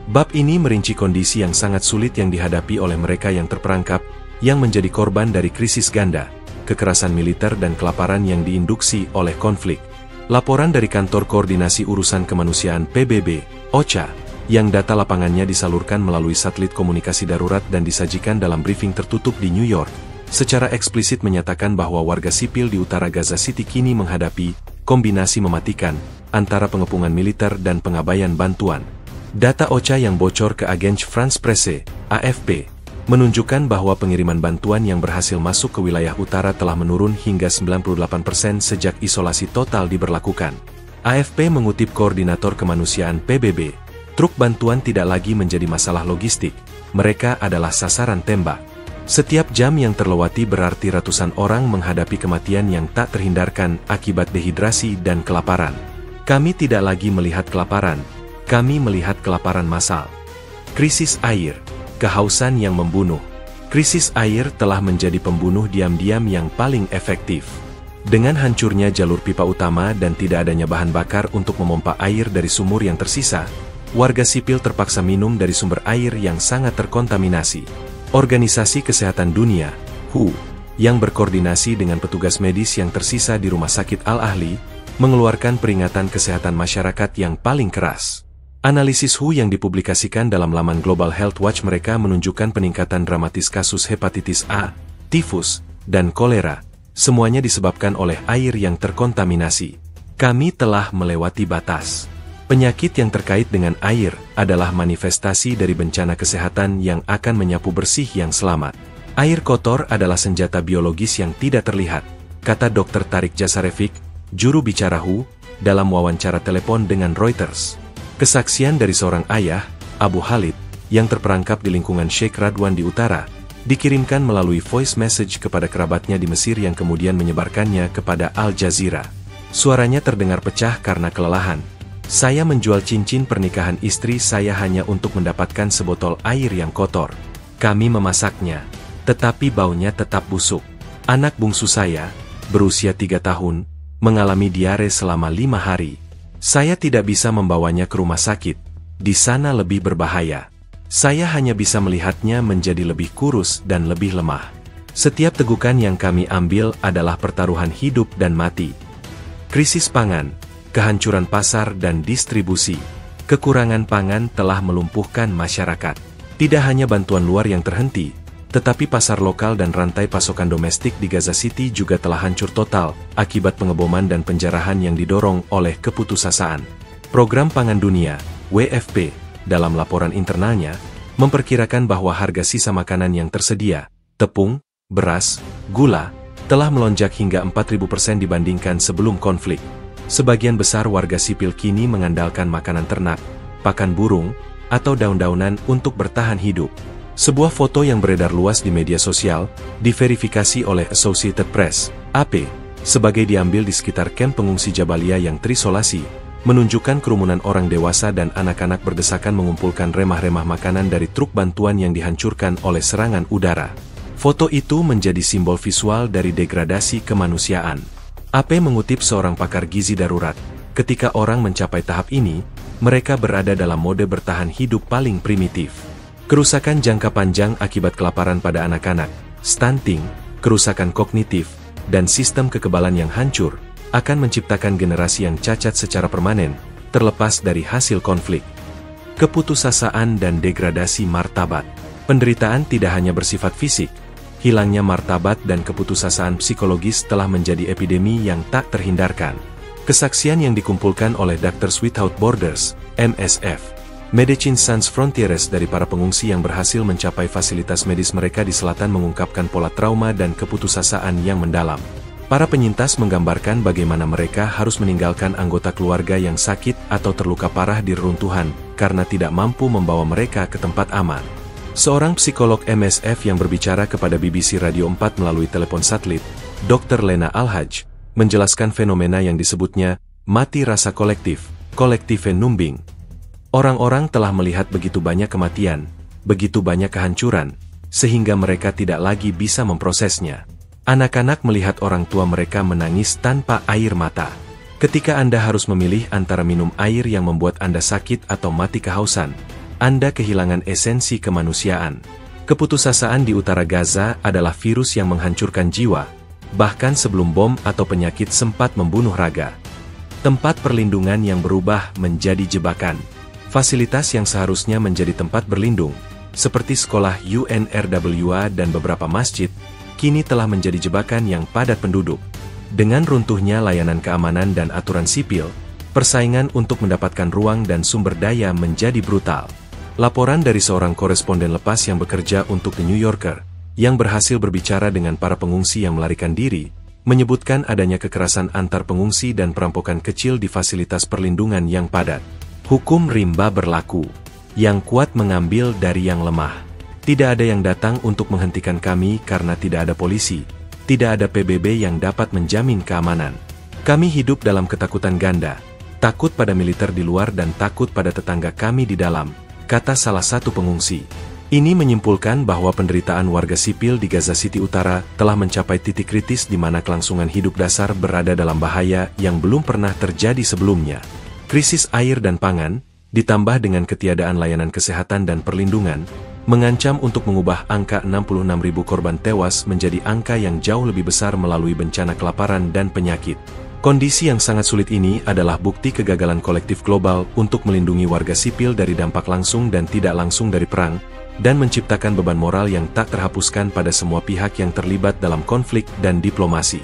Bab ini merinci kondisi yang sangat sulit yang dihadapi oleh mereka yang terperangkap, yang menjadi korban dari krisis ganda, kekerasan militer dan kelaparan yang diinduksi oleh konflik. Laporan dari Kantor Koordinasi Urusan Kemanusiaan PBB, OCHA, yang data lapangannya disalurkan melalui satelit komunikasi darurat dan disajikan dalam briefing tertutup di New York, secara eksplisit menyatakan bahwa warga sipil di utara Gaza City kini menghadapi kombinasi mematikan antara pengepungan militer dan pengabaian bantuan. Data OCHA yang bocor ke Agence France Presse, AFP, menunjukkan bahwa pengiriman bantuan yang berhasil masuk ke wilayah utara telah menurun hingga 98% sejak isolasi total diberlakukan. AFP mengutip Koordinator Kemanusiaan PBB, truk bantuan tidak lagi menjadi masalah logistik, mereka adalah sasaran tembak. Setiap jam yang terlewati berarti ratusan orang menghadapi kematian yang tak terhindarkan akibat dehidrasi dan kelaparan. Kami tidak lagi melihat kelaparan, kami melihat kelaparan massal. Krisis air. Kehausan yang membunuh. Krisis air telah menjadi pembunuh diam-diam yang paling efektif. Dengan hancurnya jalur pipa utama dan tidak adanya bahan bakar untuk memompa air dari sumur yang tersisa, warga sipil terpaksa minum dari sumber air yang sangat terkontaminasi. Organisasi Kesehatan Dunia, WHO, yang berkoordinasi dengan petugas medis yang tersisa di Rumah Sakit Al-Ahli, mengeluarkan peringatan kesehatan masyarakat yang paling keras. Analisis WHO yang dipublikasikan dalam laman Global Health Watch mereka menunjukkan peningkatan dramatis kasus hepatitis A, tifus, dan kolera, semuanya disebabkan oleh air yang terkontaminasi. Kami telah melewati batas. Penyakit yang terkait dengan air adalah manifestasi dari bencana kesehatan yang akan menyapu bersih yang selamat. Air kotor adalah senjata biologis yang tidak terlihat, kata Dr. Tarik Jasarevic, juru bicara WHO, dalam wawancara telepon dengan Reuters. Kesaksian dari seorang ayah, Abu Khalid, yang terperangkap di lingkungan Sheikh Radwan di utara, dikirimkan melalui voice message kepada kerabatnya di Mesir yang kemudian menyebarkannya kepada Al Jazeera. Suaranya terdengar pecah karena kelelahan. Saya menjual cincin pernikahan istri saya hanya untuk mendapatkan sebotol air yang kotor. Kami memasaknya, tetapi baunya tetap busuk. Anak bungsu saya, berusia 3 tahun, mengalami diare selama 5 hari. Saya tidak bisa membawanya ke rumah sakit, di sana lebih berbahaya. Saya hanya bisa melihatnya menjadi lebih kurus dan lebih lemah. Setiap tegukan yang kami ambil adalah pertaruhan hidup dan mati. Krisis pangan, kehancuran pasar dan distribusi. Kekurangan pangan telah melumpuhkan masyarakat. Tidak hanya bantuan luar yang terhenti, tetapi pasar lokal dan rantai pasokan domestik di Gaza City juga telah hancur total akibat pengeboman dan penjarahan yang didorong oleh keputusasaan. Program Pangan Dunia, WFP, dalam laporan internalnya, memperkirakan bahwa harga sisa makanan yang tersedia, tepung, beras, gula, telah melonjak hingga 4.000% dibandingkan sebelum konflik. Sebagian besar warga sipil kini mengandalkan makanan ternak, pakan burung, atau daun-daunan untuk bertahan hidup. Sebuah foto yang beredar luas di media sosial, diverifikasi oleh Associated Press, AP, sebagai diambil di sekitar kamp pengungsi Jabalia yang terisolasi, menunjukkan kerumunan orang dewasa dan anak-anak berdesakan mengumpulkan remah-remah makanan dari truk bantuan yang dihancurkan oleh serangan udara. Foto itu menjadi simbol visual dari degradasi kemanusiaan. AP mengutip seorang pakar gizi darurat, ketika orang mencapai tahap ini, mereka berada dalam mode bertahan hidup paling primitif. Kerusakan jangka panjang akibat kelaparan pada anak-anak, stunting, kerusakan kognitif, dan sistem kekebalan yang hancur, akan menciptakan generasi yang cacat secara permanen, terlepas dari hasil konflik. Keputusasaan dan degradasi martabat. Penderitaan tidak hanya bersifat fisik, hilangnya martabat dan keputusasaan psikologis telah menjadi epidemi yang tak terhindarkan. Kesaksian yang dikumpulkan oleh Doctors Without Borders, MSF, Medicine Sans Frontieres dari para pengungsi yang berhasil mencapai fasilitas medis mereka di selatan mengungkapkan pola trauma dan keputusasaan yang mendalam. Para penyintas menggambarkan bagaimana mereka harus meninggalkan anggota keluarga yang sakit atau terluka parah di reruntuhan, karena tidak mampu membawa mereka ke tempat aman. Seorang psikolog MSF yang berbicara kepada BBC Radio 4 melalui telepon satelit, Dr. Lena Al-Haj, menjelaskan fenomena yang disebutnya mati rasa kolektif, kolektive numbing. Orang-orang telah melihat begitu banyak kematian, begitu banyak kehancuran, sehingga mereka tidak lagi bisa memprosesnya. Anak-anak melihat orang tua mereka menangis tanpa air mata. Ketika Anda harus memilih antara minum air yang membuat Anda sakit atau mati kehausan, Anda kehilangan esensi kemanusiaan. Keputusasaan di utara Gaza adalah virus yang menghancurkan jiwa, bahkan sebelum bom atau penyakit sempat membunuh raga. Tempat perlindungan yang berubah menjadi jebakan. Fasilitas yang seharusnya menjadi tempat berlindung, seperti sekolah UNRWA dan beberapa masjid, kini telah menjadi jebakan yang padat penduduk. Dengan runtuhnya layanan keamanan dan aturan sipil, persaingan untuk mendapatkan ruang dan sumber daya menjadi brutal. Laporan dari seorang koresponden lepas yang bekerja untuk The New Yorker, yang berhasil berbicara dengan para pengungsi yang melarikan diri, menyebutkan adanya kekerasan antar pengungsi dan perampokan kecil di fasilitas perlindungan yang padat. Hukum rimba berlaku. Yang kuat mengambil dari yang lemah. Tidak ada yang datang untuk menghentikan kami karena tidak ada polisi. Tidak ada PBB yang dapat menjamin keamanan. Kami hidup dalam ketakutan ganda. Takut pada militer di luar dan takut pada tetangga kami di dalam, kata salah satu pengungsi. Ini menyimpulkan bahwa penderitaan warga sipil di Gaza City Utara telah mencapai titik kritis di mana kelangsungan hidup dasar berada dalam bahaya yang belum pernah terjadi sebelumnya. Krisis air dan pangan, ditambah dengan ketiadaan layanan kesehatan dan perlindungan, mengancam untuk mengubah angka 66.000 korban tewas menjadi angka yang jauh lebih besar melalui bencana kelaparan dan penyakit. Kondisi yang sangat sulit ini adalah bukti kegagalan kolektif global untuk melindungi warga sipil dari dampak langsung dan tidak langsung dari perang, dan menciptakan beban moral yang tak terhapuskan pada semua pihak yang terlibat dalam konflik dan diplomasi.